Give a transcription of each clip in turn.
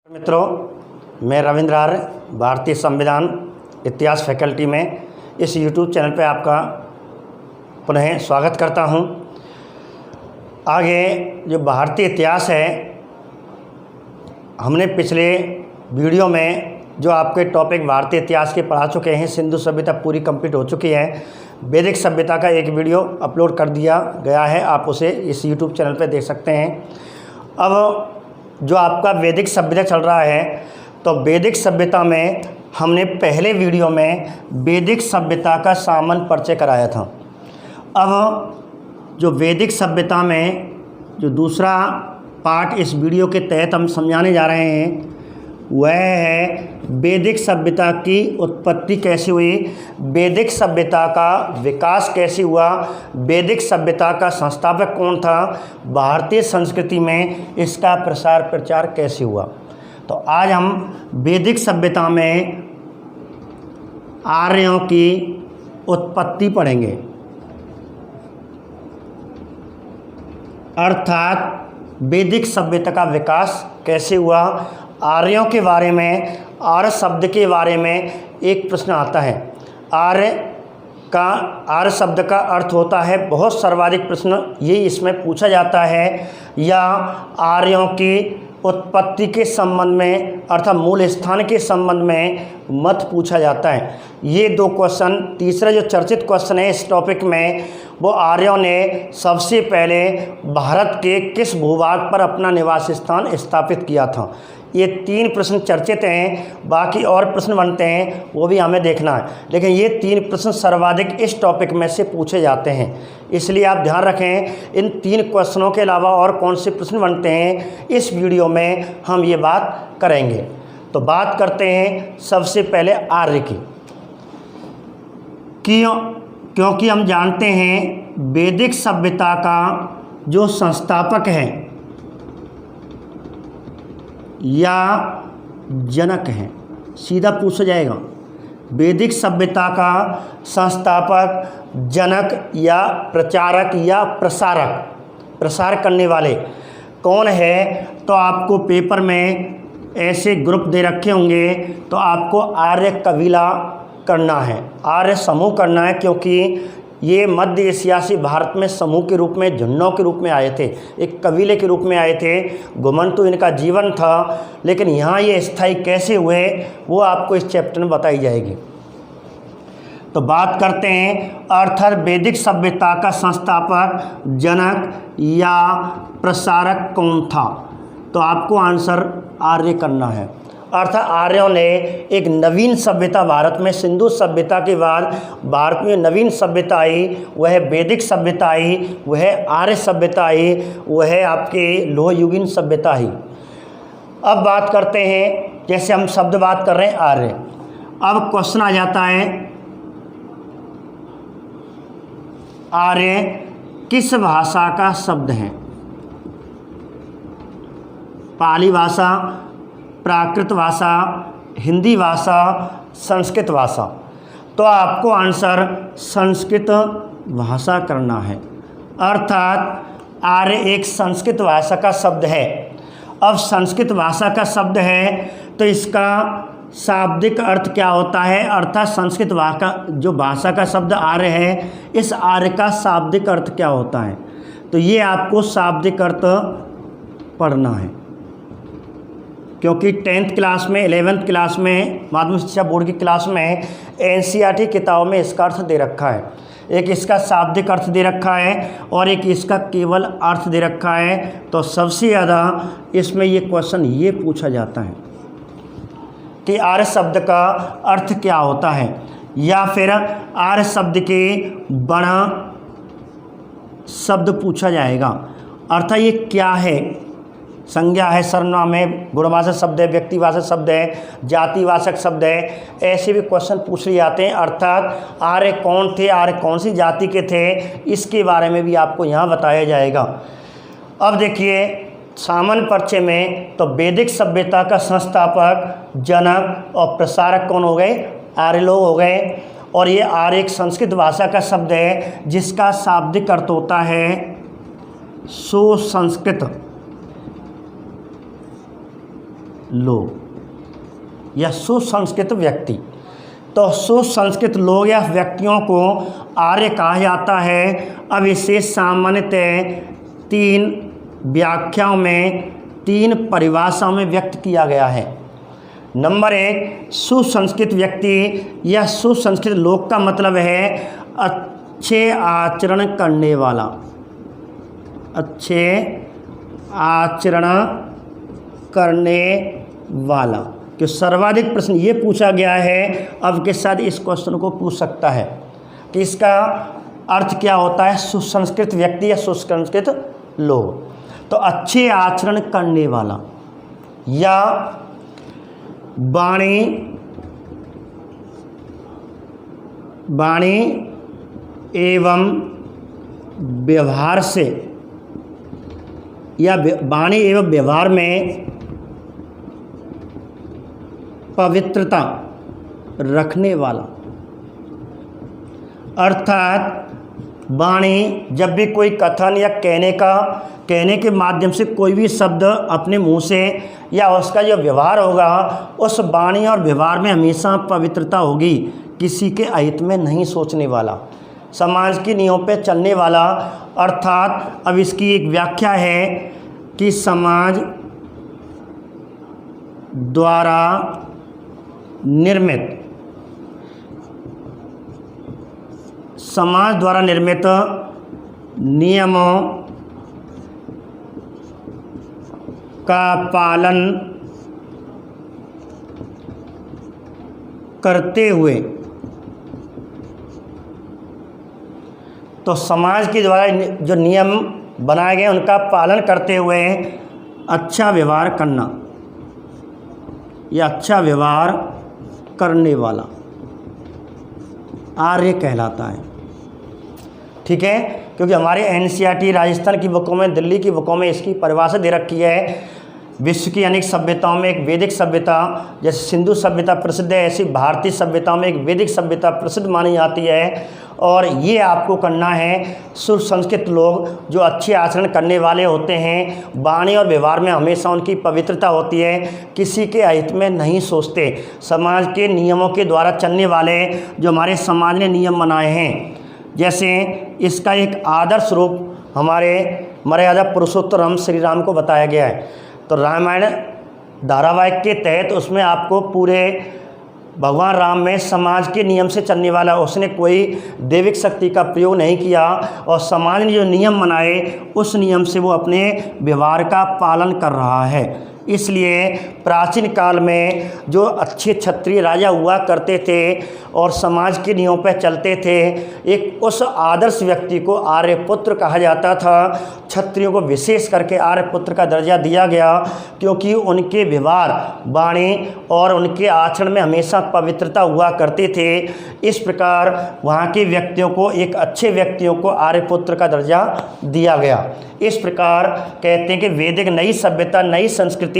मित्रों, मैं रविंद्र आर्य भारतीय संविधान इतिहास फैकल्टी में इस YouTube चैनल पर आपका पुनः स्वागत करता हूं। आगे जो भारतीय इतिहास है, हमने पिछले वीडियो में जो आपके टॉपिक भारतीय इतिहास के पढ़ा चुके हैं। सिंधु सभ्यता पूरी कंप्लीट हो चुकी है। वैदिक सभ्यता का एक वीडियो अपलोड कर दिया गया है, आप उसे इस YouTube चैनल पर देख सकते हैं। अब जो आपका वैदिक सभ्यता चल रहा है, तो वैदिक सभ्यता में हमने पहले वीडियो में वैदिक सभ्यता का सामान्य परिचय कराया था। अब जो वैदिक सभ्यता में जो दूसरा पार्ट इस वीडियो के तहत हम समझाने जा रहे हैं, वह है वैदिक सभ्यता की उत्पत्ति कैसे हुई, वैदिक सभ्यता का विकास कैसे हुआ, वैदिक सभ्यता का संस्थापक कौन था, भारतीय संस्कृति में इसका प्रसार प्रचार कैसे हुआ। तो आज हम वैदिक सभ्यता में आर्यों की उत्पत्ति पढ़ेंगे, अर्थात वैदिक सभ्यता का विकास कैसे हुआ। आर्यों के बारे में, आर्य शब्द के बारे में एक प्रश्न आता है। आर्य शब्द का अर्थ होता है बहुत सर्वाधिक प्रश्न ये इसमें पूछा जाता है, या आर्यों की उत्पत्ति के संबंध में अर्थात मूल स्थान के संबंध में मत पूछा जाता है। ये दो क्वेश्चन। तीसरा जो चर्चित क्वेश्चन है इस टॉपिक में, वो आर्यों ने सबसे पहले भारत के किस भूभाग पर अपना निवास स्थान स्थापित किया था। ये तीन प्रश्न चर्चित हैं, बाकी और प्रश्न बनते हैं वो भी हमें देखना है, लेकिन ये तीन प्रश्न सर्वाधिक इस टॉपिक में से पूछे जाते हैं। इसलिए आप ध्यान रखें, इन तीन क्वेश्चनों के अलावा और कौन से प्रश्न बनते हैं इस वीडियो में हम ये बात करेंगे। तो बात करते हैं सबसे पहले आर्य की। क्योंकि हम जानते हैं वैदिक सभ्यता का जो संस्थापक है या जनक है, सीधा पूछा जाएगा वैदिक सभ्यता का संस्थापक, जनक या प्रचारक या प्रसार करने वाले कौन है। तो आपको पेपर में ऐसे ग्रुप दे रखे होंगे, तो आपको आर्य कबीला करना है, आर्य समूह करना है, क्योंकि ये मध्य एशिया से भारत में समूह के रूप में, झुंडों के रूप में आए थे, एक कबीले के रूप में आए थे। घुमंतु तो इनका जीवन था, लेकिन यहाँ ये स्थायी कैसे हुए वो आपको इस चैप्टर में बताई जाएगी। तो बात करते हैं अर्थात वैदिक सभ्यता का संस्थापक, जनक या प्रसारक कौन था। तो आपको आंसर आर्य करना है। अर्थात आर्यों ने एक नवीन सभ्यता, भारत में सिंधु सभ्यता के बाद भारत में नवीन सभ्यता आई, वह वैदिक सभ्यता आई, वह आर्य सभ्यता आई, वह आपके लोहयुगीन सभ्यता आई। अब बात करते हैं, जैसे हम शब्द बात कर रहे हैं आर्य। अब क्वेश्चन आ जाता है, आर्य किस भाषा का शब्द है। पाली भाषा, प्राकृत भाषा, हिंदी भाषा, संस्कृत भाषा। तो आपको आंसर संस्कृत भाषा करना है, अर्थात आर्य एक संस्कृत भाषा का शब्द है। अब संस्कृत भाषा का शब्द है तो इसका शाब्दिक अर्थ क्या होता है, अर्थात संस्कृत भाषा का शब्द आर्य है, इस आर्य का शाब्दिक अर्थ क्या होता है। तो ये आपको शाब्दिक अर्थ पढ़ना है, क्योंकि 10th क्लास में, 11th क्लास में, माध्यमिक शिक्षा बोर्ड की क्लास में NCERT किताबों में इसका अर्थ दे रखा है। एक इसका शाब्दिक अर्थ दे रखा है और एक इसका केवल अर्थ दे रखा है। तो सबसे ज़्यादा इसमें ये क्वेश्चन ये पूछा जाता है कि आर्य शब्द का अर्थ क्या होता है, या फिर आर्य शब्द के बड़ा शब्द पूछा जाएगा, अर्थात ये क्या है। संज्ञा है, सर्वनाम है, गुणवाचक शब्द है, व्यक्तिवाचक शब्द है, जातिवाचक शब्द है, ऐसे भी क्वेश्चन पूछ लिए जाते हैं। अर्थात आर्य कौन थे, आर्य कौन सी जाति के थे, इसके बारे में भी आपको यहाँ बताया जाएगा। अब देखिए सामान्य परिचय में, तो वैदिक सभ्यता का संस्थापक, जनक और प्रसारक कौन हो गए, आर्य लोग हो गए। और ये आर्य एक संस्कृत भाषा का शब्द है जिसका शाब्दिक अर्थ होता है सुसंस्कृत। लोग या सुसंस्कृत व्यक्ति। तो सुसंस्कृत लोग या व्यक्तियों को आर्य कहा जाता है। अब इसे सामान्यतः 3 व्याख्याओं में 3 परिभाषाओं में व्यक्त किया गया है। नंबर 1, सुसंस्कृत व्यक्ति या सुसंस्कृत लोग का मतलब है अच्छे आचरण करने वाला, अच्छे आचरण करने वाला। कि सर्वाधिक प्रश्न ये पूछा गया है, अब के साथ इस क्वेश्चन को पूछ सकता है कि इसका अर्थ क्या होता है, सुसंस्कृत व्यक्ति या सुसंस्कृत लोग। तो अच्छे आचरण करने वाला या वाणी एवं व्यवहार से या वाणी एवं व्यवहार में पवित्रता रखने वाला। अर्थात वाणी जब भी कोई कथन या कहने के माध्यम से कोई भी शब्द अपने मुंह से या उसका जो व्यवहार होगा, उस वाणी और व्यवहार में हमेशा पवित्रता होगी, किसी के अहित में नहीं सोचने वाला, समाज के नियमों पे चलने वाला। अर्थात अब इसकी एक व्याख्या है कि समाज द्वारा निर्मित नियमों का पालन करते हुए, तो समाज के द्वारा जो नियम बनाए गए उनका पालन करते हुए अच्छा व्यवहार करना या अच्छा व्यवहार करने वाला आर्य कहलाता है। ठीक है, क्योंकि हमारे एनसीईआरटी राजस्थान की बुकों में, दिल्ली की बुकों में इसकी परिभाषा दे रखी है। विश्व की अनेक सभ्यताओं में एक वैदिक सभ्यता, जैसे सिंधु सभ्यता प्रसिद्ध है, ऐसी भारतीय सभ्यताओं में एक वैदिक सभ्यता प्रसिद्ध मानी जाती है। और ये आपको करना है, सुसंस्कृत लोग जो अच्छे आचरण करने वाले होते हैं, वाणी और व्यवहार में हमेशा उनकी पवित्रता होती है, किसी के अहित में नहीं सोचते, समाज के नियमों के द्वारा चलने वाले जो हमारे समाज ने नियम बनाए हैं। जैसे इसका एक आदर्श रूप हमारे मर्यादा पुरुषोत्तम श्री राम को बताया गया है। तो रामायण धारावाहिक के तहत उसमें आपको पूरे भगवान राम में समाज के नियम से चलने वाला, उसने कोई दैविक शक्ति का प्रयोग नहीं किया और समाज ने जो नियम बनाए उस नियम से वो अपने व्यवहार का पालन कर रहा है। इसलिए प्राचीन काल में जो अच्छे क्षत्रिय राजा हुआ करते थे और समाज के नियमों पर चलते थे, एक उस आदर्श व्यक्ति को आर्यपुत्र कहा जाता था। क्षत्रियों को विशेष करके आर्यपुत्र का दर्जा दिया गया क्योंकि उनके व्यवहार, वाणी और उनके आचरण में हमेशा पवित्रता हुआ करते थे। इस प्रकार वहाँ के व्यक्तियों को, एक अच्छे व्यक्तियों को आर्यपुत्र का दर्जा दिया गया। इस प्रकार कहते हैं कि वैदिक नई सभ्यता, नई संस्कृति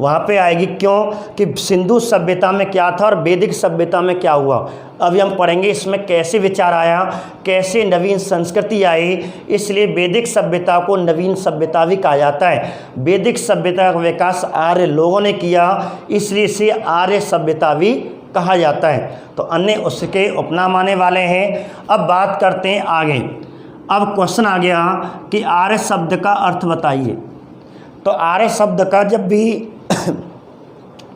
वहाँ पे आएगी। क्यों कि सिंधु सभ्यता में क्या था और वैदिक सभ्यता में क्या हुआ, अभी हम पढ़ेंगे इसमें कैसे विचार आया, कैसे नवीन संस्कृति आई। इसलिए वैदिक सभ्यता को नवीन सभ्यता भी कहा जाता है। वैदिक सभ्यता का विकास आर्य लोगों ने किया, इसलिए इसे आर्य सभ्यता भी कहा जाता है। तो अन्य उसके उपनाम आने वाले हैं। अब बात करते हैं आगे। अब क्वेश्चन आ गया कि आर्य शब्द का अर्थ बताइए। तो आर्य शब्द का जब भी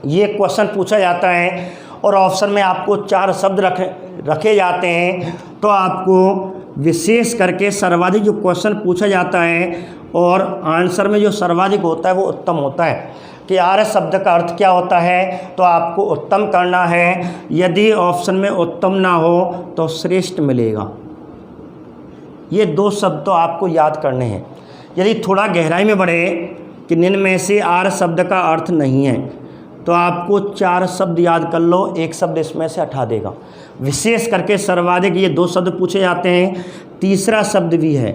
ये क्वेश्चन पूछा जाता है और ऑप्शन में आपको 4 शब्द रखे जाते हैं, तो आपको विशेष करके सर्वाधिक जो क्वेश्चन पूछा जाता है और आंसर में जो सर्वाधिक होता है वो उत्तम होता है। कि आर्य शब्द का अर्थ क्या होता है, तो आपको उत्तम करना है। यदि ऑप्शन में उत्तम ना हो तो श्रेष्ठ मिलेगा। ये 2 शब्द तो आपको याद करने हैं। यदि थोड़ा गहराई में बढ़े कि निम्न में से आर्य शब्द का अर्थ नहीं है, तो आपको 4 शब्द याद कर लो, 1 शब्द इसमें से हटा देगा। विशेष करके सर्वाधिक ये 2 शब्द पूछे जाते हैं। तीसरा शब्द भी है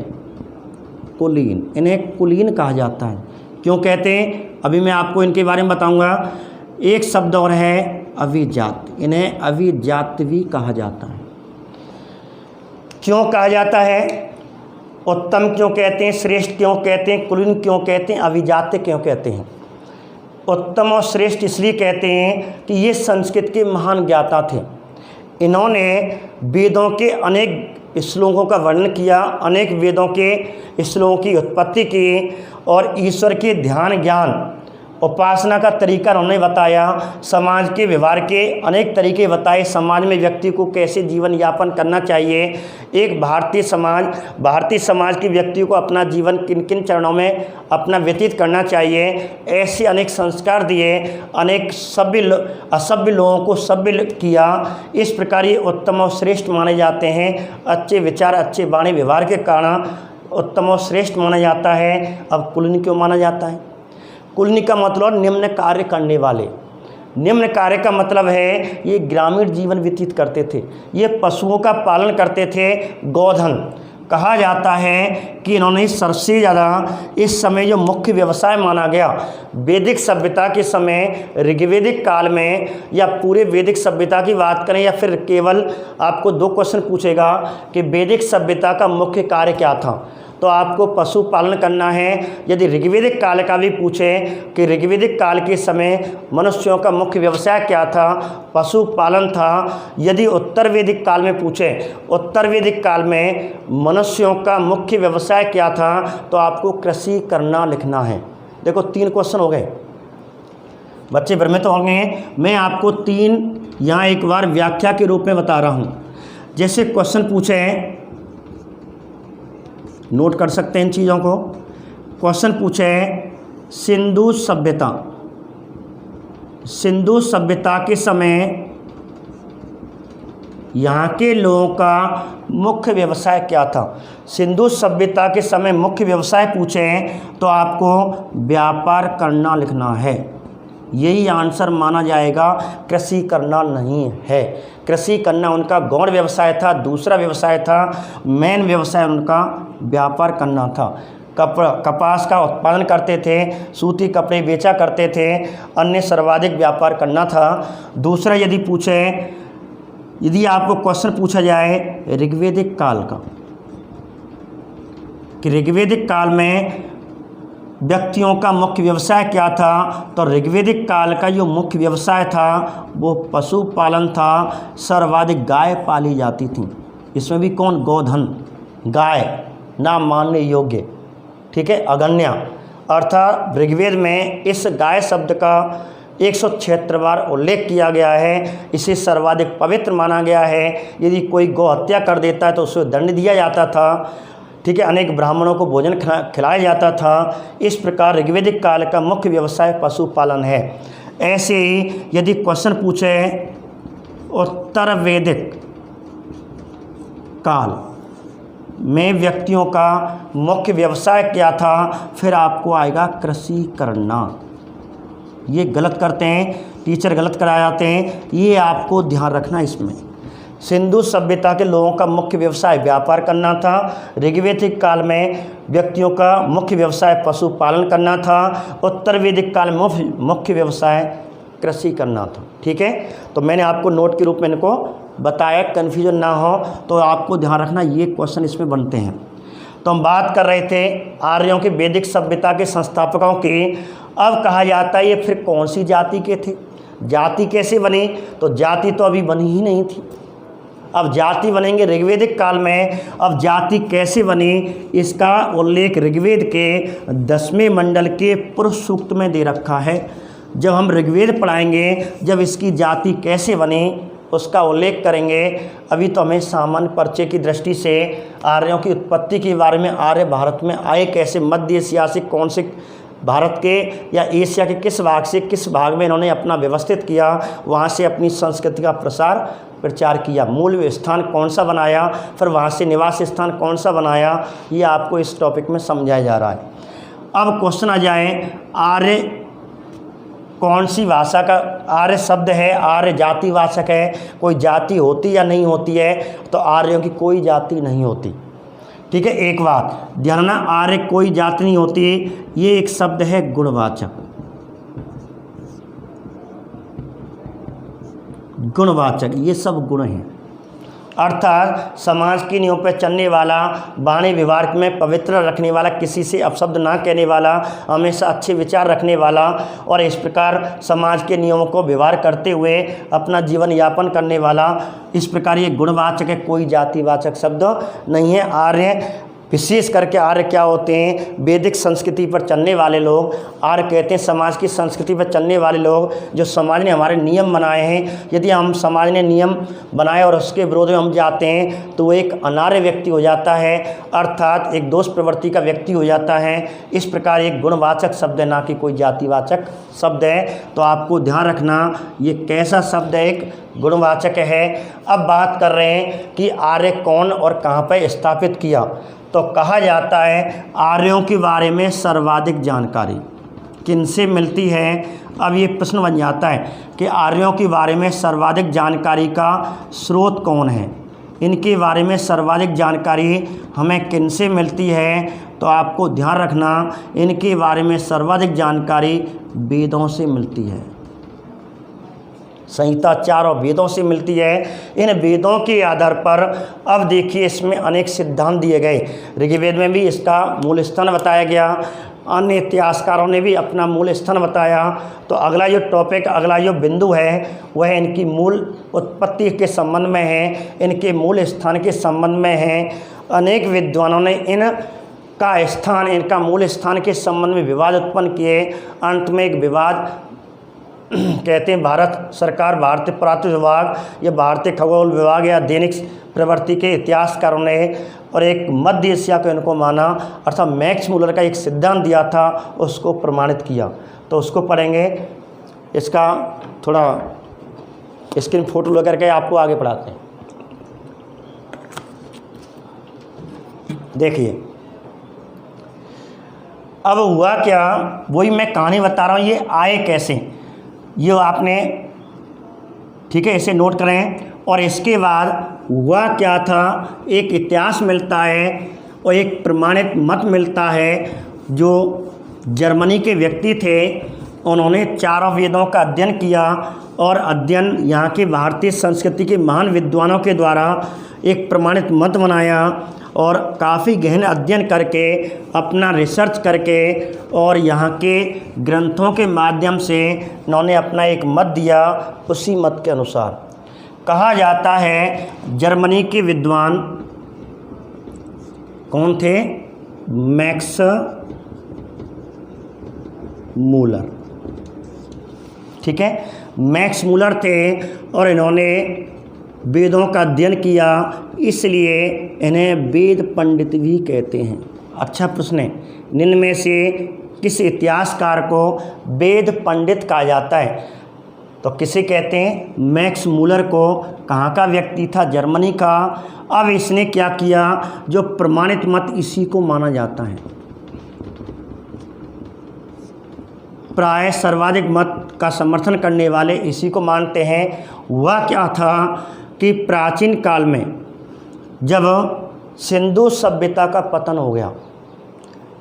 कुलीन, इन्हें कुलीन कहा जाता है। क्यों कहते हैं, अभी मैं आपको इनके बारे में बताऊंगा। एक शब्द और है अभिजात, इन्हें अभिजात भी कहा जाता है। क्यों कहा जाता है, उत्तम क्यों कहते हैं, श्रेष्ठ क्यों कहते हैं, कुलीन क्यों कहते हैं, अभिजात्य क्यों कहते हैं। उत्तम और श्रेष्ठ इसलिए कहते हैं कि ये संस्कृत के महान ज्ञाता थे। इन्होंने वेदों के अनेक श्लोकों का वर्णन किया, अनेक वेदों के श्लोकों की उत्पत्ति की और ईश्वर के ध्यान, ज्ञान, उपासना का तरीका उन्होंने बताया। समाज के व्यवहार के अनेक तरीके बताए, समाज में व्यक्ति को कैसे जीवन यापन करना चाहिए। एक भारतीय समाज के व्यक्ति को अपना जीवन किन किन चरणों में अपना व्यतीत करना चाहिए, ऐसे अनेक संस्कार दिए, अनेक असभ्य लोगों को सभ्य किया। इस प्रकार ये उत्तम और श्रेष्ठ माने जाते हैं। अच्छे विचार, अच्छे वाणी व्यवहार के कारण उत्तम और श्रेष्ठ माना जाता है। अब कुलीन क्यों माना जाता है? कुलीन का मतलब निम्न कार्य करने वाले। निम्न कार्य का मतलब है ये ग्रामीण जीवन व्यतीत करते थे, ये पशुओं का पालन करते थे, गोधन। कहा जाता है कि इन्होंने सबसे ज़्यादा इस समय जो मुख्य व्यवसाय माना गया वैदिक सभ्यता के समय, ऋग्वैदिक काल में, या पूरे वैदिक सभ्यता की बात करें, या फिर केवल आपको 2 क्वेश्चन पूछेगा कि वैदिक सभ्यता का मुख्य कार्य क्या था, तो आपको पशुपालन करना है। यदि ऋग्वैदिक काल का भी पूछे कि ऋग्वैदिक काल के समय मनुष्यों का मुख्य व्यवसाय क्या था, पशुपालन था। यदि उत्तर वैदिक काल में पूछे, उत्तर वैदिक काल में मनुष्यों का मुख्य व्यवसाय क्या था, तो आपको कृषि करना लिखना है। देखो 3 क्वेश्चन हो गए, बच्चे भ्रमित तो होंगे। मैं आपको 3 यहाँ एक बार व्याख्या के रूप में बता रहा हूँ। जैसे क्वेश्चन पूछे, नोट कर सकते हैं इन चीज़ों को। क्वेश्चन पूछे सिंधु सभ्यता के समय यहाँ के लोगों का मुख्य व्यवसाय क्या था। सिंधु सभ्यता के समय मुख्य व्यवसाय पूछे तो आपको व्यापार करना लिखना है। यही आंसर माना जाएगा, कृषि करना नहीं है। कृषि करना उनका गौण व्यवसाय था, दूसरा व्यवसाय था, मेन व्यवसाय उनका व्यापार करना था। कपास का उत्पादन करते थे, सूती कपड़े बेचा करते थे, अन्य सर्वाधिक व्यापार करना था। दूसरा यदि आपको क्वेश्चन पूछा जाए ऋग्वैदिक काल का, कि ऋग्वैदिक काल में व्यक्तियों का मुख्य व्यवसाय क्या था, तो ऋग्वैदिक काल का जो मुख्य व्यवसाय था वो पशुपालन था। सर्वाधिक गाय पाली जाती थी। इसमें भी कौन? गोधन, गाय, नाम मानने योग्य, ठीक है, अगण्या। अर्थात ऋग्वेद में इस गाय शब्द का 176 बार उल्लेख किया गया है। इसे सर्वाधिक पवित्र माना गया है। यदि कोई गौ हत्या कर देता है तो उसे दंड दिया जाता था, ठीक है, अनेक ब्राह्मणों को भोजन खिलाया जाता था। इस प्रकार ऋग्वैदिक काल का मुख्य व्यवसाय पशुपालन है। ऐसे ही यदि क्वेश्चन पूछे उत्तर वैदिक काल में व्यक्तियों का मुख्य व्यवसाय क्या था, फिर आपको आएगा कृषि करना। ये गलत करते हैं, टीचर गलत करा जाते हैं, ये आपको ध्यान रखना। इसमें सिंधु सभ्यता के लोगों का मुख्य व्यवसाय व्यापार करना था। ऋग्वैदिक काल में व्यक्तियों का मुख्य व्यवसाय पशुपालन करना था। उत्तर वैदिक काल में मुख्य व्यवसाय कृषि करना था। ठीक है, तो मैंने आपको नोट के रूप में इनको बताया, कन्फ्यूजन ना हो तो आपको ध्यान रखना, ये क्वेश्चन इसमें बनते हैं। तो हम बात कर रहे थे आर्यों की वैदिक सभ्यता के संस्थापकों की। अब कहा जाता है ये फिर कौन सी जाति के थे, जाति कैसे बनी, तो जाति तो अभी बनी ही नहीं थी। अब जाति बनेंगे ऋग्वैदिक काल में। अब जाति कैसे बनी, इसका उल्लेख ऋग्वेद के 10वें मंडल के पुरुष सूक्त में दे रखा है। जब हम ऋग्वेद पढ़ाएंगे, जब इसकी जाति कैसे बनी उसका उल्लेख करेंगे। अभी तो हमें सामान्य परिचय की दृष्टि से आर्यों की उत्पत्ति के बारे में, आर्य भारत में आए कैसे, मध्य एशिया से कौन से भारत के या एशिया के किस भाग से किस भाग में इन्होंने अपना व्यवस्थित किया, वहाँ से अपनी संस्कृति का प्रचार किया, मूल स्थान कौन सा बनाया, फिर वहाँ से निवास स्थान कौन सा बनाया, ये आपको इस टॉपिक में समझाया जा रहा है। अब क्वेश्चन आ जाए, आर्य कौन सी भाषा का आर्य शब्द है, आर्य जातिवाचक है, कोई जाति होती या नहीं होती है, तो आर्यों की कोई जाति नहीं होती। ठीक है, एक बात ध्यान रखना, आर्य कोई जाति नहीं होती। ये एक शब्द है गुणवाचक। गुणवाचक, ये सब गुण हैं। अर्थात समाज की नींव पर चलने वाला, वाणी व्यवहार में पवित्र रखने वाला, किसी से अपशब्द ना कहने वाला, हमेशा अच्छे विचार रखने वाला और इस प्रकार समाज के नियमों को व्यवहार करते हुए अपना जीवन यापन करने वाला। इस प्रकार ये गुणवाचक है, कोई जातिवाचक शब्द नहीं है। आर्य, विशेष करके आर्य क्या होते हैं? वैदिक संस्कृति पर चलने वाले लोग। आर्य कहते हैं समाज की संस्कृति पर चलने वाले लोग, जो समाज ने हमारे नियम बनाए हैं। यदि हम समाज ने नियम बनाए और उसके विरोध में हम जाते हैं तो वो एक अनार्य व्यक्ति हो जाता है, अर्थात एक दोष प्रवृत्ति का व्यक्ति हो जाता है। इस प्रकार एक गुणवाचक शब्द है, ना कि कोई जातिवाचक शब्द है। तो आपको ध्यान रखना ये कैसा शब्द है, एक गुणवाचक है। अब बात कर रहे हैं कि आर्य कौन और कहाँ पर स्थापित किया। तो कहा जाता है आर्यों के बारे में सर्वाधिक जानकारी किनसे मिलती है। अब ये प्रश्न बन जाता है कि आर्यों के बारे में सर्वाधिक जानकारी का स्रोत कौन है, इनके बारे में सर्वाधिक जानकारी हमें किनसे मिलती है। तो आपको ध्यान रखना इनके बारे में सर्वाधिक जानकारी वेदों से मिलती है, संहिता 4 और वेदों से मिलती है। इन वेदों के आधार पर अब देखिए इसमें अनेक सिद्धांत दिए गए। ऋग्वेद में भी इसका मूल स्थान बताया गया, अन्य इतिहासकारों ने भी अपना मूल स्थान बताया। तो अगला जो टॉपिक, अगला जो बिंदु है वह इनकी मूल उत्पत्ति के संबंध में है, इनके मूल स्थान के संबंध में है। अनेक विद्वानों ने इन का स्थान, इनका मूल स्थान के संबंध में विवाद उत्पन्न किए। अंत में एक विवाद कहते हैं भारत सरकार, भारतीय पुरातत्व विभाग या भारतीय खगोल विभाग या दैनिक प्रवृत्ति के इतिहासकारों ने और एक मध्य एशिया को इनको माना, अर्थात मैक्स मूलर का एक सिद्धांत दिया था, उसको प्रमाणित किया। तो उसको पढ़ेंगे। इसका थोड़ा स्क्रीन फोटो लेकर के आपको आगे पढ़ाते हैं। देखिए अब हुआ क्या, वही मैं कहानी बता रहा हूँ। ये आए कैसे, ये आपने ठीक है इसे नोट करें। और इसके बाद हुआ क्या था, एक इतिहास मिलता है और एक प्रमाणित मत मिलता है। जो जर्मनी के व्यक्ति थे उन्होंने चारों वेदों का अध्ययन किया और अध्ययन यहाँ के भारतीय संस्कृति के महान विद्वानों के द्वारा एक प्रमाणित मत बनाया और काफ़ी गहन अध्ययन करके, अपना रिसर्च करके और यहाँ के ग्रंथों के माध्यम से उन्होंने अपना एक मत दिया। उसी मत के अनुसार कहा जाता है जर्मनी के विद्वान कौन थे? Max Muller. ठीक है, मैक्स मूलर थे और इन्होंने वेदों का अध्ययन किया, इसलिए इन्हें वेद पंडित भी कहते हैं। अच्छा प्रश्न है, निम्न में से किस इतिहासकार को वेद पंडित कहा जाता है? तो किसे कहते हैं? मैक्स मूलर को। कहाँ का व्यक्ति था? जर्मनी का। अब इसने क्या किया, जो प्रमाणित मत इसी को माना जाता है, प्राय सर्वाधिक मत का समर्थन करने वाले इसी को मानते हैं। वह क्या था कि प्राचीन काल में जब सिंधु सभ्यता का पतन हो गया,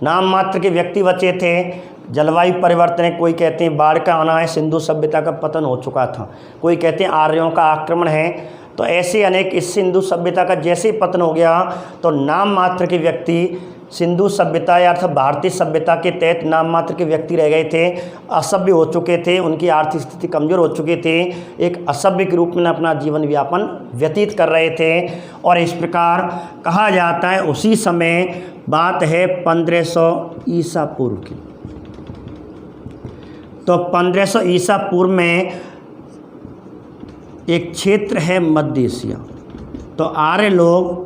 नाम मात्र के व्यक्ति बचे थे, जलवायु परिवर्तन है, कोई कहते हैं बाढ़ का आना है, सिंधु सभ्यता का पतन हो चुका था, कोई कहते हैं आर्यों का आक्रमण है। तो ऐसे अनेक, इस सिंधु सभ्यता का जैसे ही पतन हो गया तो नाम मात्र के व्यक्ति सिंधु सभ्यता या अर्थात भारतीय सभ्यता के तहत नाम मात्र के व्यक्ति रह गए थे, असभ्य हो चुके थे, उनकी आर्थिक स्थिति कमज़ोर हो चुके थे, एक असभ्य के रूप में अपना जीवन यापन व्यतीत कर रहे थे। और इस प्रकार कहा जाता है उसी समय, बात है 1500 ईसा पूर्व की। तो 1500 ईसा पूर्व में एक क्षेत्र है मध्य एशिया। तो आर्य लोग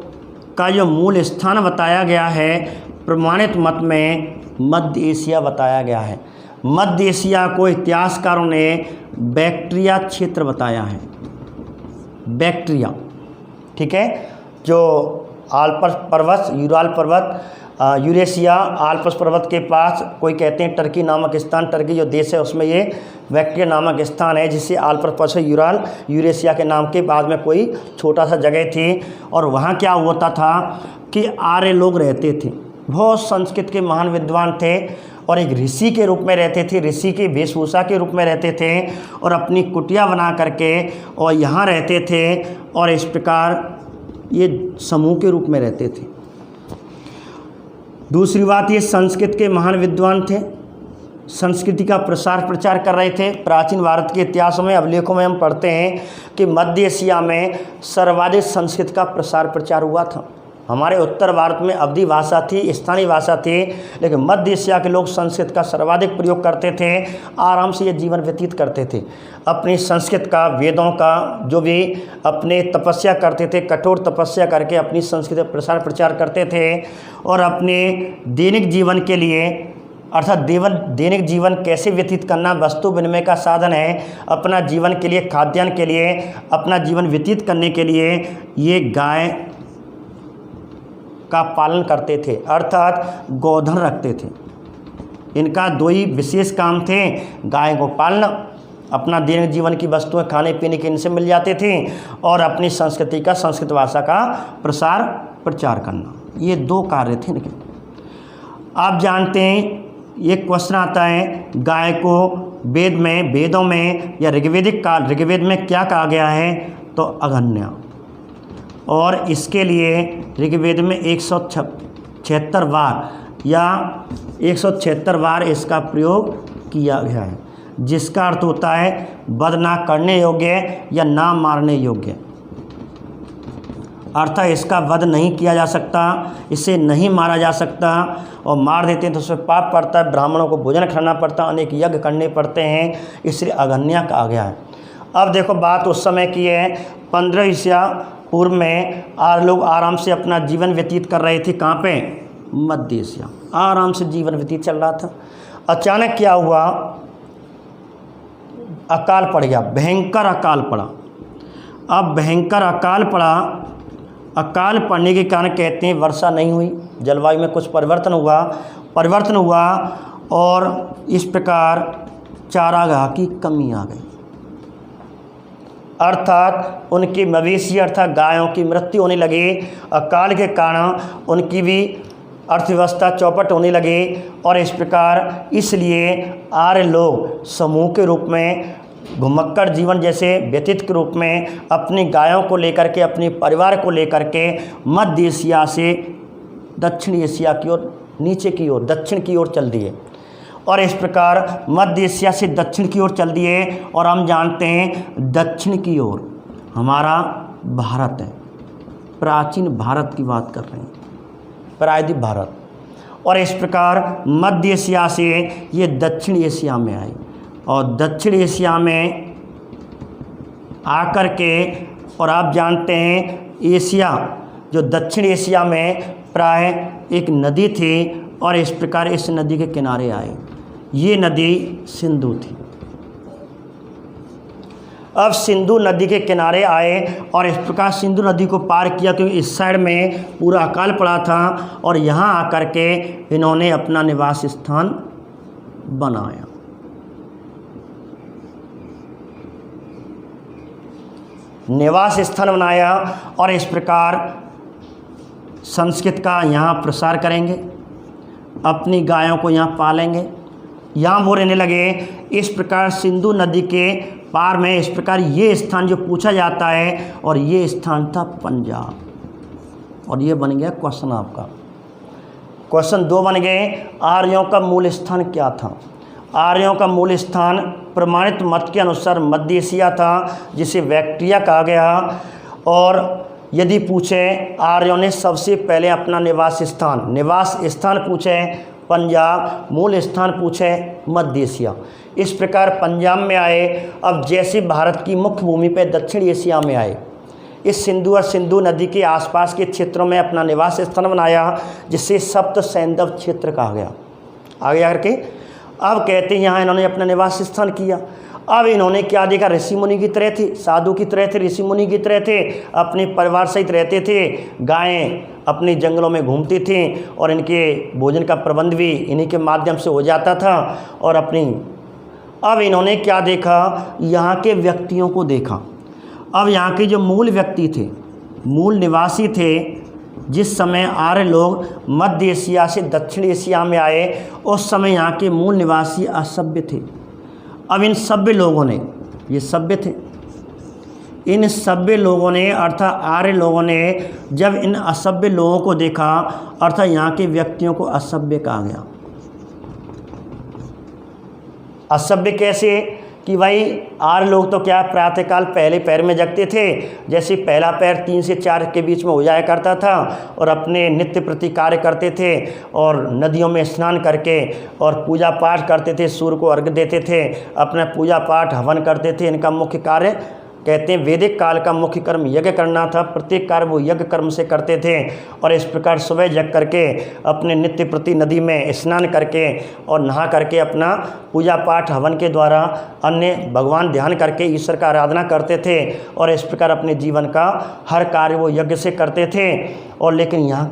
का जो मूल स्थान बताया गया है प्रमाणित मत में, मध्य एशिया बताया गया है। मध्य एशिया को इतिहासकारों ने बैक्ट्रिया क्षेत्र बताया है। बैक्ट्रिया, ठीक है, जो आल्प्स पर्वत, यूराल पर्वत, यूरेशिया, आल्प्स पर्वत के पास, कोई कहते हैं टर्की नामक स्थान, टर्की जो देश है उसमें ये बैक्ट्रिया नामक स्थान है, जिससे आल्प्स पर्वत से यूराल, यूरेशिया के नाम के बाद में कोई छोटा सा जगह थी। और वहाँ क्या होता था कि आर्य लोग रहते थे, बहुत संस्कृत के महान विद्वान थे और एक ऋषि के रूप में रहते थे, ऋषि की वेशभूषा के रूप में रहते थे और अपनी कुटिया बना करके और यहाँ रहते थे। और इस प्रकार ये समूह के रूप में रहते थे। दूसरी बात, ये संस्कृत के महान विद्वान थे, संस्कृति का प्रसार प्रचार कर रहे थे। प्राचीन भारत के इतिहास में अभिलेखों में हम पढ़ते हैं कि मध्य एशिया में सर्वाधिक संस्कृत का प्रसार प्रचार हुआ था। हमारे उत्तर भारत में अवधी भाषा थी, स्थानीय भाषा थी, लेकिन मध्य एशिया के लोग संस्कृत का सर्वाधिक प्रयोग करते थे। आराम से ये जीवन व्यतीत करते थे। अपनी संस्कृत का, वेदों का जो भी अपने तपस्या करते थे, कठोर तपस्या करके अपनी संस्कृत का प्रसार प्रचार करते थे और अपने दैनिक जीवन के लिए, अर्थात दैनिक जीवन कैसे व्यतीत करना, वस्तु विनिमय का साधन है, अपना जीवन के लिए, खाद्यान्न के लिए, अपना जीवन व्यतीत करने के लिए ये गाय का पालन करते थे, अर्थात गोधन रखते थे। इनका दो ही विशेष काम थे, गाय को पालना, अपना दैनिक जीवन की वस्तुएं खाने पीने के इनसे मिल जाते थे, और अपनी संस्कृति का, संस्कृत भाषा का प्रसार प्रचार करना। ये दो कार्य थे इनके। आप जानते हैं, ये क्वेश्चन आता है, गाय को वेदों में या ऋग्वेदिक काल, ऋग्वेद में क्या कहा गया है? तो अगन्या। और इसके लिए ऋग्वेद में 176 बार या 176 बार इसका प्रयोग किया गया है, जिसका अर्थ होता है वध ना करने योग्य या ना मारने योग्य। अर्थात इसका वध नहीं किया जा सकता, इसे नहीं मारा जा सकता, और मार देते हैं तो उसमें पाप पड़ता है, ब्राह्मणों को भोजन खाना पड़ता, अनेक यज्ञ करने पड़ते हैं, इसलिए अगन्या कहा गया है। अब देखो, बात उस समय की है, 15 ईसा पूर्व में लोग आराम से अपना जीवन व्यतीत कर रहे थे। कहाँ पे? मध्य एशिया। आराम से जीवन व्यतीत चल रहा था। अचानक क्या हुआ? अकाल पड़ गया, भयंकर अकाल पड़ा। अब भयंकर अकाल पड़ा, अकाल पड़ने के कारण कहते हैं वर्षा नहीं हुई, जलवायु में कुछ परिवर्तन हुआ और इस प्रकार चारागाह की कमी आ गई, अर्थात उनकी मवेशी, अर्थात गायों की मृत्यु होने लगी। अकाल के कारण उनकी भी अर्थव्यवस्था चौपट होने लगी, और इस प्रकार इसलिए आर्य लोग समूह के रूप में, घुमक्कड़ जीवन जैसे व्यतीत के रूप में अपनी गायों को लेकर के, अपने परिवार को लेकर के मध्य एशिया से दक्षिण एशिया की ओर, नीचे की ओर, दक्षिण की ओर चल दिए। और इस प्रकार मध्य एशिया से दक्षिण की ओर चल दिए। और हम जानते हैं दक्षिण की ओर हमारा भारत है, प्राचीन भारत की बात कर रहे हैं, प्रायद्वीप भारत। और इस प्रकार मध्य एशिया से ये दक्षिण एशिया में आए, और दक्षिण एशिया में आकर के, और आप जानते हैं एशिया, जो दक्षिण एशिया में प्राय एक नदी थी, और इस प्रकार इस नदी के किनारे आए। ये नदी सिंधु थी। अब सिंधु नदी के किनारे आए और इस प्रकार सिंधु नदी को पार किया, क्योंकि इस साइड में पूरा अकाल पड़ा था, और यहाँ आकर के इन्होंने अपना निवास स्थान बनाया। और इस प्रकार संस्कृत का यहाँ प्रसार करेंगे, अपनी गायों को यहाँ पालेंगे, यहाँ वो रहने लगे। इस प्रकार सिंधु नदी के पार में इस प्रकार ये स्थान जो पूछा जाता है, और ये स्थान था पंजाब। और ये बन गया क्वेश्चन आपका। क्वेश्चन 2 बन गए, आर्यों का मूल स्थान क्या था? आर्यों का मूल स्थान प्रमाणित मत के अनुसार मध्य एशिया था, जिसे बैक्ट्रिया कहा गया। और यदि पूछे आर्यों ने सबसे पहले अपना निवास स्थान पूछे पंजाब, मूल स्थान पूछे मध्य एशिया। इस प्रकार पंजाब में आए। अब जैसे भारत की मुख्य भूमि पर दक्षिण एशिया में आए, इस सिंधु और सिंधु नदी के आसपास के क्षेत्रों में अपना निवास स्थान बनाया, जिसे सप्त सैंधव क्षेत्र कहा गया। आगे करके अब कहते हैं यहाँ इन्होंने अपना निवास स्थान किया। अब इन्होंने क्या देखा? ऋषि मुनि की तरह थे, साधु की तरह थे, ऋषि मुनि की तरह थे, अपने परिवार सहित रहते थे। गायें अपने जंगलों में घूमती थीं, और इनके भोजन का प्रबंध भी इन्हीं के माध्यम से हो जाता था। और अब इन्होंने क्या देखा? यहाँ के व्यक्तियों को देखा। अब यहाँ के जो मूल व्यक्ति थे, मूल निवासी थे, जिस समय आर्य लोग मध्य एशिया से दक्षिण एशिया में आए, उस समय यहाँ के मूल निवासी असभ्य थे। अब इन सभ्य लोगों ने, ये सभ्य थे, इन सभ्य लोगों ने अर्थात आर्य लोगों ने जब इन असभ्य लोगों को देखा अर्थात यहाँ के व्यक्तियों को असभ्य कहा गया। असभ्य कैसे कि भाई आर्य लोग तो क्या प्रातःकाल पहले पैर में जगते थे, जैसे पहला पैर 3 से 4 के बीच में हो जाया करता था और अपने नित्य प्रति कार्य करते थे और नदियों में स्नान करके और पूजा पाठ करते थे, सूर्य को अर्घ्य देते थे, अपना पूजा पाठ हवन करते थे। इनका मुख्य कार्य कहते हैं वैदिक काल का मुख्य कर्म यज्ञ करना था। प्रत्येक कार्य वो यज्ञ कर्म से करते थे और इस प्रकार सुबह जग करके अपने नित्य प्रति नदी में स्नान करके और नहा करके अपना पूजा पाठ हवन के द्वारा अन्य भगवान ध्यान करके ईश्वर का आराधना करते थे और इस प्रकार अपने जीवन का हर कार्य वो यज्ञ से करते थे। और लेकिन यहाँ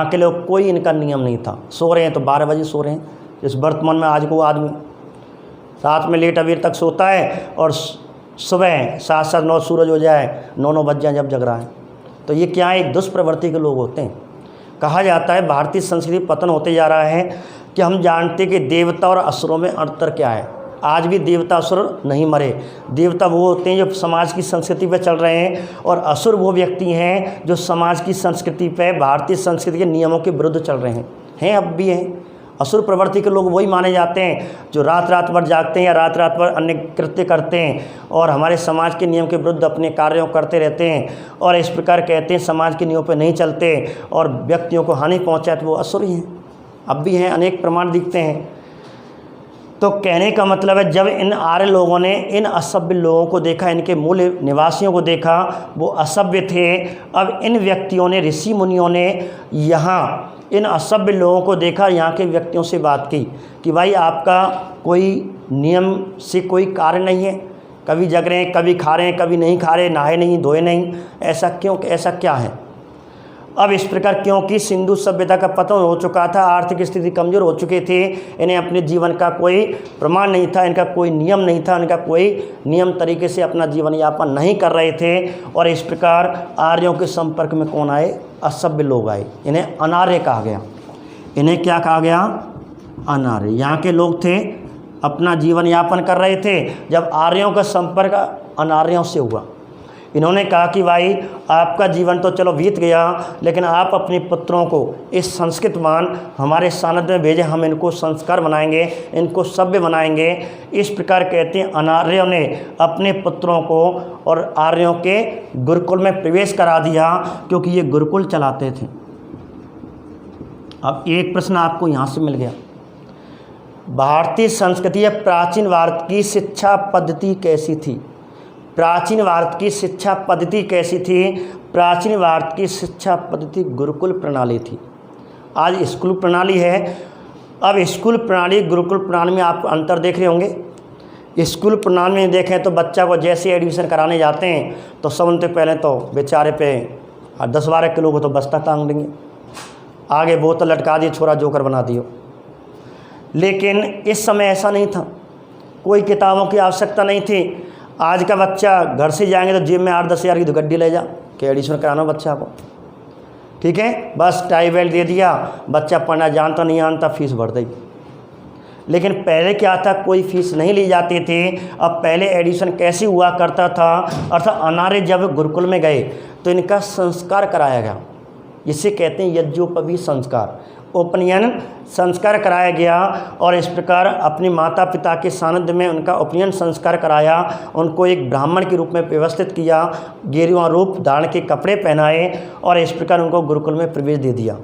के लोग कोई इनका नियम नहीं था। सो रहे हैं तो 12 बजे सो रहे हैं। इस वर्तमान में आज को आदमी रात में लेट अबेर तक सोता है और सुबह 7-9 सूरज हो जाए 9 बज जाए जब जग रहा है। तो ये क्या है, एक दुष्प्रवृत्ति के लोग होते हैं। कहा जाता है भारतीय संस्कृति पतन होते जा रहा है कि हम जानते कि देवता और असुरों में अंतर क्या है। आज भी देवता असुर नहीं मरे। देवता वो होते हैं जो समाज की संस्कृति पे चल रहे हैं और असुर वो व्यक्ति हैं जो समाज की संस्कृति पे, भारतीय संस्कृति के नियमों के विरुद्ध चल रहे हैं अब भी हैं। असुर प्रवृत्ति के लोग वही माने जाते हैं जो रात भर जागते हैं या रात भर अन्य कृत्य करते हैं और हमारे समाज के नियम के विरुद्ध अपने कार्यों करते रहते हैं और इस प्रकार कहते हैं समाज के नियमों पर नहीं चलते और व्यक्तियों को हानि पहुंचाए, तो वो असुर ही हैं। अब भी हैं, अनेक प्रमाण दिखते हैं। तो कहने का मतलब है जब इन आर्य लोगों ने इन असभ्य लोगों को देखा, इनके मूल निवासियों को देखा, वो असभ्य थे। अब इन व्यक्तियों ने, ऋषि मुनियों ने यहाँ इन असभ्य लोगों को देखा, यहाँ के व्यक्तियों से बात की कि भाई आपका कोई नियम से कोई कार्य नहीं है, कभी जग रहे हैं, कभी खा रहे हैं, कभी नहीं खा रहे, नहाए नहीं, धोए नहीं, ऐसा क्यों, ऐसा क्या है। अब इस प्रकार क्योंकि सिंधु सभ्यता का पतन हो चुका था, आर्थिक स्थिति कमज़ोर हो चुके थे, इन्हें अपने जीवन का कोई प्रमाण नहीं था, इनका कोई नियम नहीं था, इनका कोई नियम तरीके से अपना जीवन यापन नहीं कर रहे थे। और इस प्रकार आर्यों के संपर्क में कौन आए, असभ्य लोग आए। इन्हें अनार्य कहा गया। इन्हें क्या कहा गया, अनार्य। यहाँ के लोग थे, अपना जीवन यापन कर रहे थे। जब आर्यों का संपर्क अनार्यों से हुआ, इन्होंने कहा कि भाई आपका जीवन तो चलो बीत गया, लेकिन आप अपने पुत्रों को इस संस्कृतवान हमारे सानिध्य में भेजें, हम इनको संस्कार बनाएंगे, इनको सभ्य बनाएंगे। इस प्रकार कहते हैं अनार्यों ने अपने पुत्रों को और आर्यों के गुरुकुल में प्रवेश करा दिया, क्योंकि ये गुरुकुल चलाते थे। अब एक प्रश्न आपको यहाँ से मिल गया, भारतीय संस्कृति या प्राचीन भारत की शिक्षा पद्धति कैसी थी। प्राचीन भारत की शिक्षा पद्धति कैसी थी। प्राचीन भारत की शिक्षा पद्धति गुरुकुल प्रणाली थी। आज स्कूल प्रणाली है। अब स्कूल प्रणाली गुरुकुल प्रणाली में आप अंतर देख रहे होंगे। स्कूल प्रणाली में देखें तो बच्चा को जैसे एडमिशन कराने जाते हैं तो सबसे पहले तो बेचारे पे 10-12 किलो को तो बस्ता टांग देंगे, आगे बोतल लटका दी, छोरा जोकर बना दियो। लेकिन इस समय ऐसा नहीं था, कोई किताबों की आवश्यकता नहीं थी। आज का बच्चा घर से जाएंगे तो जेब में 8-10 हज़ार की तो गड्डी ले जा कि एडमिशन कराना बच्चा को, ठीक है, बस टाई बेल्ट दे दिया, बच्चा पढ़ना जानता नहीं जानता, फीस भर दी। लेकिन पहले क्या था, कोई फीस नहीं ली जाती थी। अब पहले एडमिशन कैसे हुआ करता था, अर्थात अनार्य जब गुरुकुल में गए तो इनका संस्कार कराया गया, जिसे कहते हैं यज्ञोपवीत संस्कार, उपनयन संस्कार कराया गया। और इस प्रकार अपने माता पिता के सानिध्य में उनका उपनयन संस्कार कराया, उनको एक ब्राह्मण के रूप में व्यवस्थित किया, गेरुआ रूप धारण के कपड़े पहनाए और इस प्रकार उनको गुरुकुल में प्रवेश दे दिया।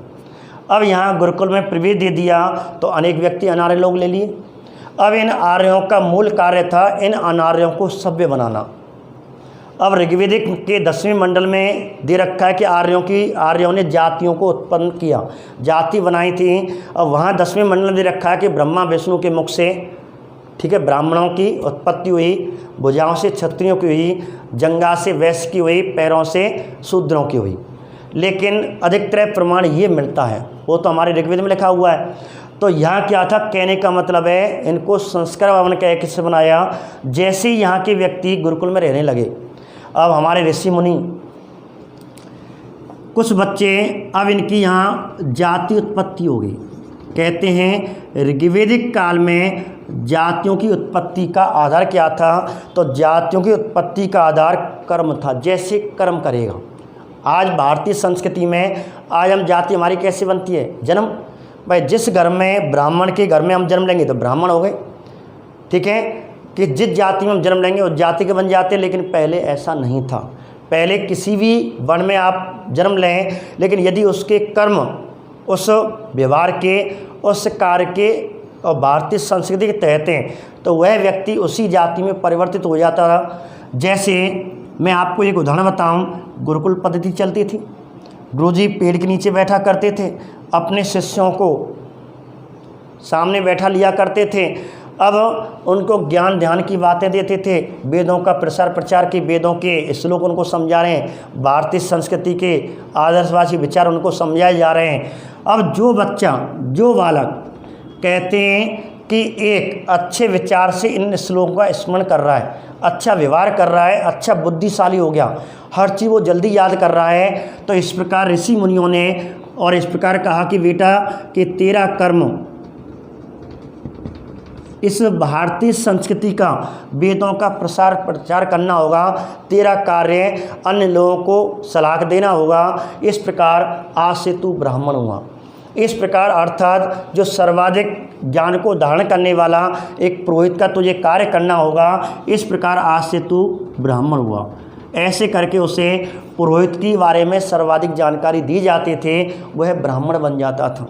अब यहाँ गुरुकुल में प्रवेश दे दिया तो अनेक व्यक्ति अनार्य लोग ले लिए। अब इन आर्यों का मूल कार्य था इन अनार्यों को सभ्य बनाना। अब ऋग्वेदिक के 10वें मंडल में दे रखा है कि आर्यों ने जातियों को उत्पन्न किया, जाति बनाई थी। अब वहाँ 10वें मंडल में दे रखा है कि ब्रह्मा विष्णु के मुख से, ठीक है, ब्राह्मणों की उत्पत्ति हुई, भुजाओं से क्षत्रियों की हुई, जंगा से वैश्य की हुई, पैरों से शूद्रों की हुई। लेकिन अधिकतर प्रमाण ये मिलता है, वो तो हमारे ऋग्वेद में लिखा हुआ है। तो यहाँ क्या था, कहने का मतलब है इनको संस्कार भवन का किससे बनाया, जैसे ही यहाँ के व्यक्ति गुरुकुल में रहने लगे। अब हमारे ऋषि मुनि कुछ बच्चे, अब इनकी यहाँ जाति उत्पत्ति हो गई। कहते हैं ऋग्वेदिक काल में जातियों की उत्पत्ति का आधार क्या था? तो जातियों की उत्पत्ति का आधार कर्म था, जैसे कर्म करेगा। आज भारतीय संस्कृति में आज हम जाति हमारी कैसे बनती है? जन्म। भाई जिस घर में ब्राह्मण के घर में हम जन्म लेंगे तो ब्राह्मण हो गए, ठीक है, कि जिस जाति में हम जन्म लेंगे उस जाति के बन जाते हैं। लेकिन पहले ऐसा नहीं था। पहले किसी भी वर्ण में आप जन्म लें, लेकिन यदि उसके कर्म, उस व्यवहार के, उस कार्य के और भारतीय संस्कृति के तहत हैं तो वह व्यक्ति उसी जाति में परिवर्तित हो जाता था। जैसे मैं आपको एक उदाहरण बताऊं, गुरुकुल पद्धति चलती थी। गुरुजी पेड़ के नीचे बैठा करते थे, अपने शिष्यों को सामने बैठा लिया करते थे। अब उनको ज्ञान ध्यान की बातें देते थे, वेदों का प्रसार प्रचार की, वेदों के श्लोक उनको समझा रहे हैं, भारतीय संस्कृति के आदर्शवासी विचार उनको समझाए जा रहे हैं। अब जो बच्चा, जो बालक कहते हैं कि एक अच्छे विचार से इन श्लोकों का स्मरण कर रहा है, अच्छा व्यवहार कर रहा है, अच्छा बुद्धिशाली हो गया, हर चीज़ वो जल्दी याद कर रहा है, तो इस प्रकार ऋषि मुनियों ने और इस प्रकार कहा कि बेटा कि तेरा कर्म इस भारतीय संस्कृति का, वेदों का प्रसार प्रचार करना होगा, तेरा कार्य अन्य लोगों को सलाह देना होगा। इस प्रकार आज से तू ब्राह्मण हुआ। इस प्रकार अर्थात जो सर्वाधिक ज्ञान को धारण करने वाला एक पुरोहित का तुझे कार्य करना होगा। इस प्रकार आज से तू ब्राह्मण हुआ। ऐसे करके उसे पुरोहित के बारे में सर्वाधिक जानकारी दी जाती थे, वह ब्राह्मण बन जाता था।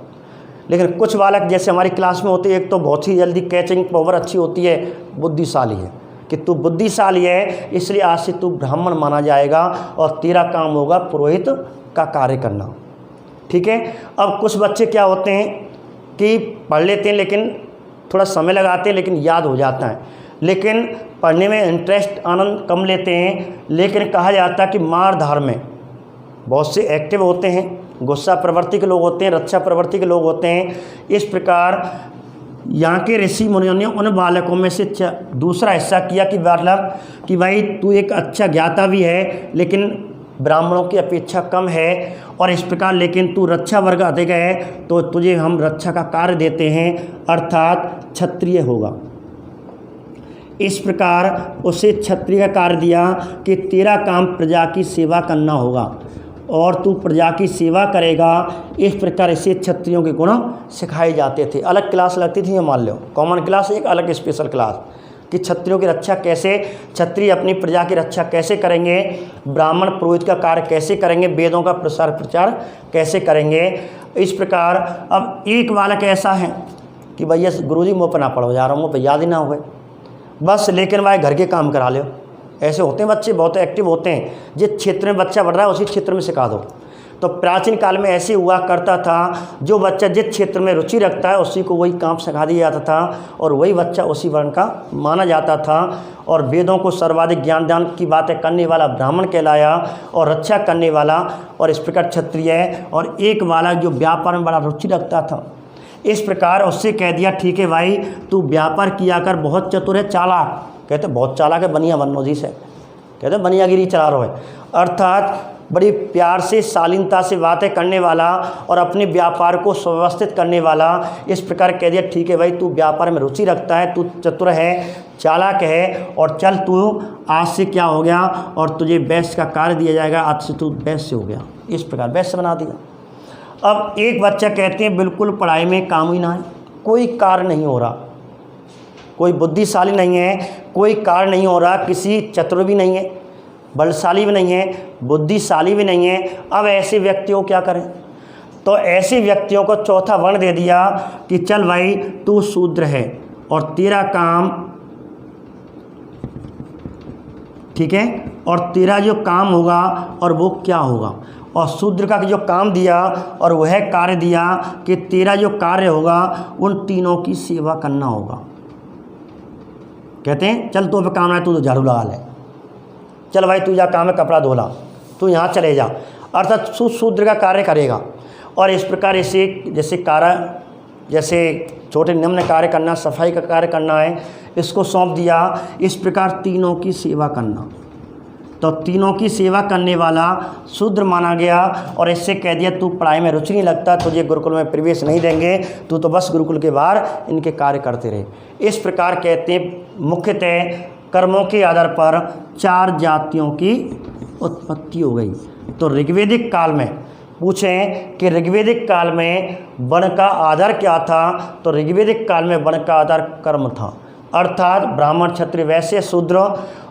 लेकिन कुछ बालक जैसे हमारी क्लास में होते हैं, एक तो बहुत ही जल्दी कैचिंग पावर अच्छी होती है, बुद्धिशाली है कि तू बुद्धिशाली है, इसलिए आज से तू ब्राह्मण माना जाएगा और तेरा काम होगा पुरोहित का कार्य करना, ठीक है। अब कुछ बच्चे क्या होते हैं कि पढ़ लेते हैं, लेकिन थोड़ा समय लगाते हैं, लेकिन याद हो जाता है, लेकिन पढ़ने में इंटरेस्ट, आनंद कम लेते हैं। लेकिन कहा जाता है कि मार धार में बहुत से एक्टिव होते हैं, गुस्सा प्रवृत्ति के लोग होते हैं, रक्षा प्रवृत्ति के लोग होते हैं। इस प्रकार यहाँ के ऋषि मुनियों ने उन बालकों में से दूसरा हिस्सा किया कि बालक कि भाई तू एक अच्छा ज्ञाता भी है, लेकिन ब्राह्मणों की अपेक्षा कम है, और इस प्रकार लेकिन तू रक्षा वर्ग अधिक है, तो तुझे हम रक्षा का कार्य देते हैं, अर्थात क्षत्रिय होगा। इस प्रकार उसे क्षत्रिय का कार्य दिया कि तेरा काम प्रजा की सेवा करना होगा और तू प्रजा की सेवा करेगा। इस प्रकार इसे क्षत्रियों के गुण सिखाए जाते थे। अलग क्लास लगती थी, मान लो कॉमन क्लास, एक अलग स्पेशल क्लास कि क्षत्रियों की रक्षा कैसे, क्षत्रिय अपनी प्रजा की रक्षा कैसे करेंगे, ब्राह्मण पुरोहित का कार्य कैसे करेंगे, वेदों का प्रसार प्रचार कैसे करेंगे। इस प्रकार अब एक बालक ऐसा है कि भैया गुरुजी मुँह पर ना पढ़ो जा रहा हूँ, मुँह पर याद ही ना हुए बस, लेकिन भाई घर के काम करा लो। ऐसे होते हैं बच्चे, बहुत एक्टिव होते हैं, जिस क्षेत्र में बच्चा बढ़ रहा है उसी क्षेत्र में सिखा दो। तो प्राचीन काल में ऐसे हुआ करता था, जो बच्चा जिस क्षेत्र में रुचि रखता है उसी को वही काम सिखा दिया जाता था, और वही बच्चा उसी वर्ण का माना जाता था। और वेदों को सर्वाधिक ज्ञान दान की बातें करने वाला ब्राह्मण कहलाया, और रक्षा करने वाला और इस प्रकार क्षत्रिय। और एक बालक जो व्यापार में बड़ा रुचि रखता था, इस प्रकार उससे कह दिया ठीक है भाई तू व्यापार किया कर, बहुत चतुर है, चालाक, कहते बहुत चालाक है, बनिया बननो जी से, कहते बनियागिरी चला रहा है, अर्थात बड़ी प्यार से, शालीनता से बातें करने वाला और अपने व्यापार को सुव्यवस्थित करने वाला। इस प्रकार कह दिया ठीक है भाई तू व्यापार में रुचि रखता है, तू चतुर है, चालाक है, और चल तू आज से क्या हो गया, और तुझे वैश्य का कार्य दिया जाएगा, आज से तू वैश्य हो गया। इस प्रकार वैश्य बना दिया। अब एक बच्चा कहते हैं बिल्कुल पढ़ाई में काम ही ना है, कोई कार्य नहीं हो रहा, कोई बुद्धिशाली नहीं है, कोई कार्य नहीं हो रहा, किसी चतुर भी नहीं है, बलशाली भी नहीं है, बुद्धिशाली भी नहीं है। अब ऐसे व्यक्तियों क्या करें? तो ऐसे व्यक्तियों को चौथा वर्ण दे दिया कि चल भाई तू शूद्र है और तेरा काम, ठीक है, और तेरा जो काम होगा और वो क्या होगा, और शूद्र का जो काम दिया और वह कार्य दिया कि तेरा जो कार्य होगा उन तीनों की सेवा करना होगा। कहते हैं चल तो पे काम है, तू तो झाड़ू लगा ले, चल भाई तू जा काम है कपड़ा धोला, तू यहाँ चले जा, अर्थात शूद्र का कार्य करेगा। और इस प्रकार इसे जैसे कार्य, जैसे छोटे निम्न कार्य करना, सफाई का कार्य करना है, इसको सौंप दिया। इस प्रकार तीनों की सेवा करना, तो तीनों की सेवा करने वाला शूद्र माना गया और इससे कह दिया तू पढ़ाई में रुचि नहीं लगता, तुझे गुरुकुल में प्रवेश नहीं देंगे, तू तो बस गुरुकुल के बाहर इनके कार्य करते रहे। इस प्रकार कहते हैं मुख्यतः कर्मों के आधार पर 4 जातियों की उत्पत्ति हो गई। तो ऋग्वेदिक काल में पूछें कि ऋग्वेदिक काल में वर्ण का आधार क्या था, तो ऋग्वेदिक काल में वर्ण का आधार कर्म था, अर्थात ब्राह्मण क्षत्रिय वैश्य शूद्र।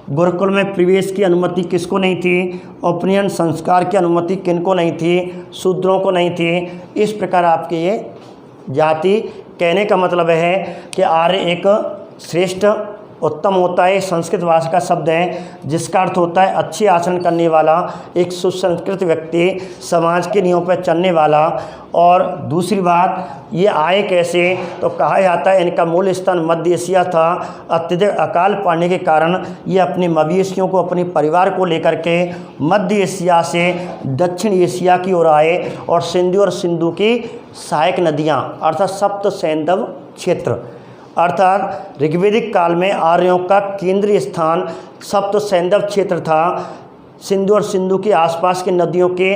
गुरुकुल में प्रवेश की अनुमति किसको नहीं थी, उपनयन संस्कार की अनुमति किनको नहीं थी, शूद्रों को नहीं थी। इस प्रकार आपके ये जाति कहने का मतलब है कि आर्य एक श्रेष्ठ उत्तम होता है, संस्कृत भाषा का शब्द है जिसका अर्थ होता है अच्छे आचरण करने वाला, एक सुसंस्कृत व्यक्ति, समाज के नियमों पर चलने वाला। और दूसरी बात ये आए कैसे, तो कहा जाता है इनका मूल स्थान मध्य एशिया था। अत्यधिक अकाल पड़ने के कारण ये अपने मवेशियों को, अपने परिवार को लेकर के मध्य एशिया से दक्षिण एशिया की ओर आए और सिंधु और सिंधु की सहायक नदियाँ अर्थात सप्त सैंधव क्षेत्र, अर्थात ऋग्वेदिक काल में आर्यों का केंद्रीय स्थान सप्त सैंधव क्षेत्र था। सिंधु और सिंधु के आसपास के नदियों के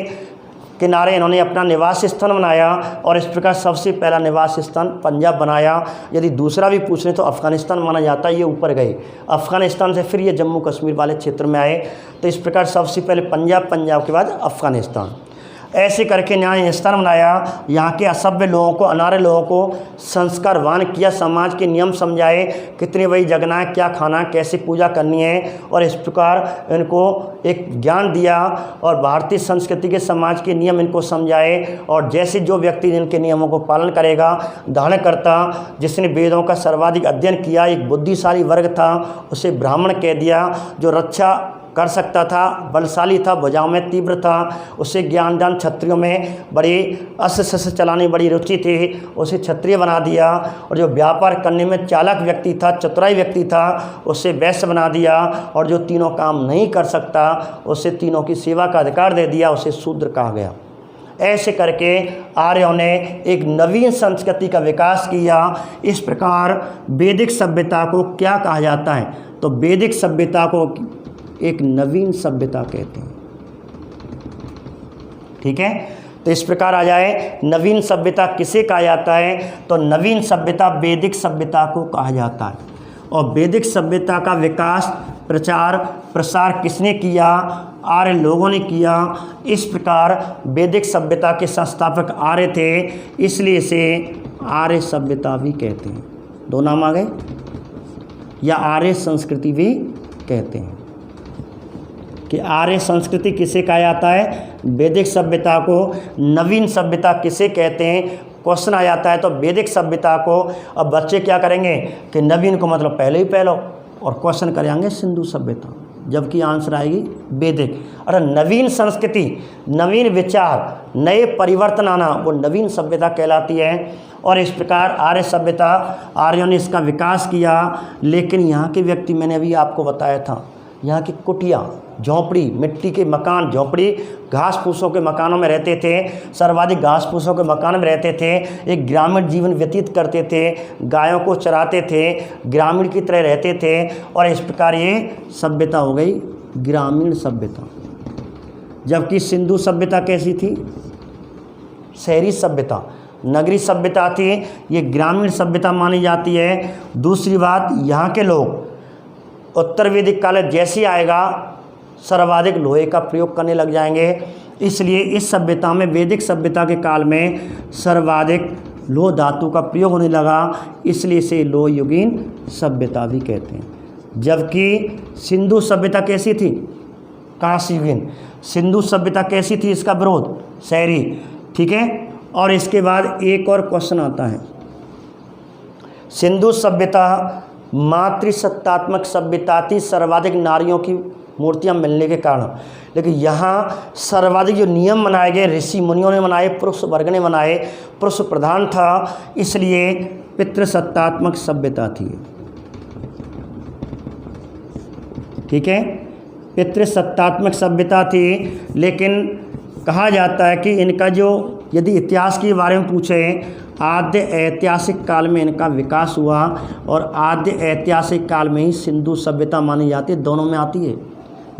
किनारे इन्होंने अपना निवास स्थान बनाया और इस प्रकार सबसे पहला निवास स्थान पंजाब बनाया। यदि दूसरा भी पूछ लें तो अफ़गानिस्तान माना जाता है, ये ऊपर गए, अफ़गानिस्तान से फिर ये जम्मू कश्मीर वाले क्षेत्र में आए। तो इस प्रकार सबसे पहले पंजाब, पंजाब के बाद अफ़गानिस्तान, ऐसे करके न्याय स्थान बनाया। यहाँ के असभ्य लोगों को, अनार्य लोगों को संस्कारवान किया, समाज के नियम समझाए, कितने बजे जगना है, क्या खाना है, कैसे पूजा करनी है, और इस प्रकार इनको एक ज्ञान दिया और भारतीय संस्कृति के समाज के नियम इनको समझाए। और जैसे जो व्यक्ति जिनके नियमों को पालन करेगा, धारण करता, जिसने वेदों का सर्वाधिक अध्ययन किया, एक बुद्धिशाली वर्ग था, उसे ब्राह्मण कह दिया। जो रक्षा कर सकता था, बलशाली था, भुजाओं में तीव्र था, उसे ज्ञानदान, क्षत्रियों में बड़ी अस्त्र शस्त्र चलाने बड़ी रुचि थी, उसे क्षत्रिय बना दिया। और जो व्यापार करने में चालाक व्यक्ति था, चतुराई व्यक्ति था, उसे वैश्य बना दिया। और जो तीनों काम नहीं कर सकता, उसे तीनों की सेवा का अधिकार दे दिया, उसे शूद्र कहा गया। ऐसे करके आर्यों ने एक नवीन संस्कृति का विकास किया। इस प्रकार वैदिक सभ्यता को क्या कहा जाता है, तो वैदिक सभ्यता को एक नवीन सभ्यता कहते हैं। ठीक है, तो इस प्रकार आ जाए नवीन सभ्यता किसे कहा जाता है, तो नवीन सभ्यता वैदिक सभ्यता को कहा जाता है। और वैदिक सभ्यता का विकास, प्रचार, प्रसार किसने किया, आर्य लोगों ने किया। इस प्रकार वैदिक सभ्यता के संस्थापक आर्य थे, इसलिए इसे आर्य सभ्यता भी कहते हैं। दो नाम आ गए, या आर्य संस्कृति भी कहते हैं। कि आर्य संस्कृति किसे कहा जाता है, वैदिक सभ्यता को। नवीन सभ्यता किसे कहते हैं, क्वेश्चन आ जाता है तो वैदिक सभ्यता को। अब बच्चे क्या करेंगे कि नवीन को मतलब पहले ही पहलो, और क्वेश्चन करेंगे सिंधु सभ्यता, जबकि आंसर आएगी वैदिक। और नवीन संस्कृति, नवीन विचार, नए परिवर्तन आना, वो नवीन सभ्यता कहलाती है। और इस प्रकार आर्य सभ्यता, आर्यों ने इसका विकास किया। लेकिन यहाँ के व्यक्ति, मैंने अभी आपको बताया था, यहाँ की कुटिया, झोंपड़ी, मिट्टी के मकान, झोंपड़ी, घास फूसों के मकानों में रहते थे, सर्वाधिक घास फूसों के मकान में रहते थे, एक ग्रामीण जीवन व्यतीत करते थे, गायों को चराते थे, ग्रामीण की तरह रहते थे। और इस प्रकार ये सभ्यता हो गई ग्रामीण सभ्यता। जबकि सिंधु सभ्यता कैसी थी, शहरी सभ्यता, नगरी सभ्यता थी, ये ग्रामीण सभ्यता मानी जाती है। दूसरी बात, यहाँ के लोग उत्तर वैदिक काल जैसे आएगा सर्वाधिक लोहे का प्रयोग करने लग जाएंगे, इसलिए इस सभ्यता में, वैदिक सभ्यता के काल में सर्वाधिक लोह धातु का प्रयोग होने लगा, इसलिए इसे लोह युगीन सभ्यता भी कहते हैं। जबकि सिंधु सभ्यता कैसी थी, कांस्य युगीन। सिंधु सभ्यता कैसी थी, इसका विरोध, शहरी। ठीक है, और इसके बाद एक और क्वेश्चन आता है, सिंधु सभ्यता मातृसत्तात्मक सभ्यता थी, सर्वाधिक नारियों की मूर्तियां मिलने के कारण। लेकिन यहाँ सर्वाधिक जो नियम बनाए गए, ऋषि मुनियों ने बनाए, पुरुष वर्ग ने बनाए, पुरुष प्रधान था, इसलिए पितृसत्तात्मक सभ्यता थी। ठीक है, पितृसत्तात्मक सभ्यता थी। लेकिन कहा जाता है कि इनका जो, यदि इतिहास के बारे में पूछे, आद्य ऐतिहासिक काल में इनका विकास हुआ, और आद्य ऐतिहासिक काल में ही सिंधु सभ्यता मानी जाती है, दोनों में आती है।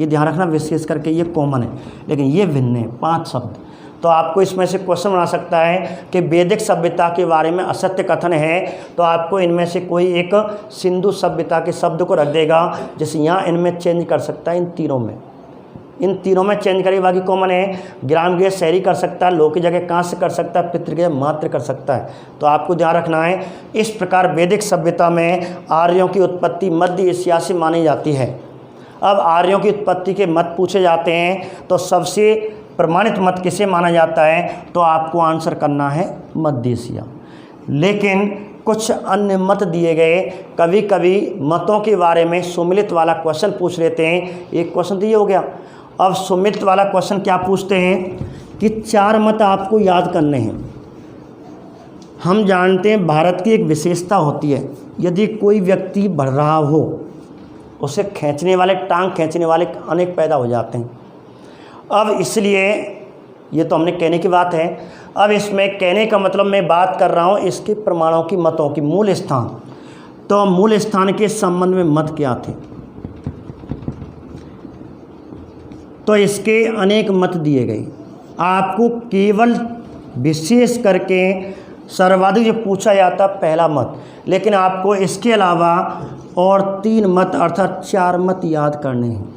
ये ध्यान रखना, विशेष करके ये कॉमन है, लेकिन ये भिन्न है 5 शब्द। तो आपको इसमें से क्वेश्चन बना सकता है कि वैदिक सभ्यता के बारे में असत्य कथन है, तो आपको इनमें से कोई एक सिंधु सभ्यता के शब्द को रख देगा, जैसे यहाँ इनमें चेंज कर सकता है, इन तीनों में चेंज करेगा, बाकी कॉमन है। ग्राम के शहरी कर सकता है, लोक की जगह कांस्य कर सकता है, पितृ के मात्र कर सकता है। तो आपको ध्यान रखना है, इस प्रकार वैदिक सभ्यता में आर्यों की उत्पत्ति मध्य एशिया से मानी जाती है। अब आर्यों की उत्पत्ति के मत पूछे जाते हैं, तो सबसे प्रमाणित मत किसे माना जाता है, तो आपको आंसर करना है मध्य एशिया। लेकिन कुछ अन्य मत दिए गए, कभी कभी मतों के बारे में सुमिलित वाला क्वेश्चन पूछ लेते हैं। एक क्वेश्चन तो ये हो गया। अब सुमिलित वाला क्वेश्चन क्या पूछते हैं कि 4 मत आपको याद करने हैं। हम जानते हैं भारत की एक विशेषता होती है, यदि कोई व्यक्ति बढ़ रहा हो, उसे खींचने वाले, टांग खींचने वाले अनेक पैदा हो जाते हैं। अब इसलिए ये तो हमने कहने की बात है, अब इसमें कहने का मतलब मैं बात कर रहा हूँ इसके प्रमाणों की, मतों की मूल स्थान। तो मूल स्थान के संबंध में मत क्या थे, तो इसके अनेक मत दिए गए। आपको केवल विशेष करके सर्वाधिक जो पूछा जाता पहला मत, लेकिन आपको इसके अलावा और 3 मत अर्थात 4 मत याद करने हैं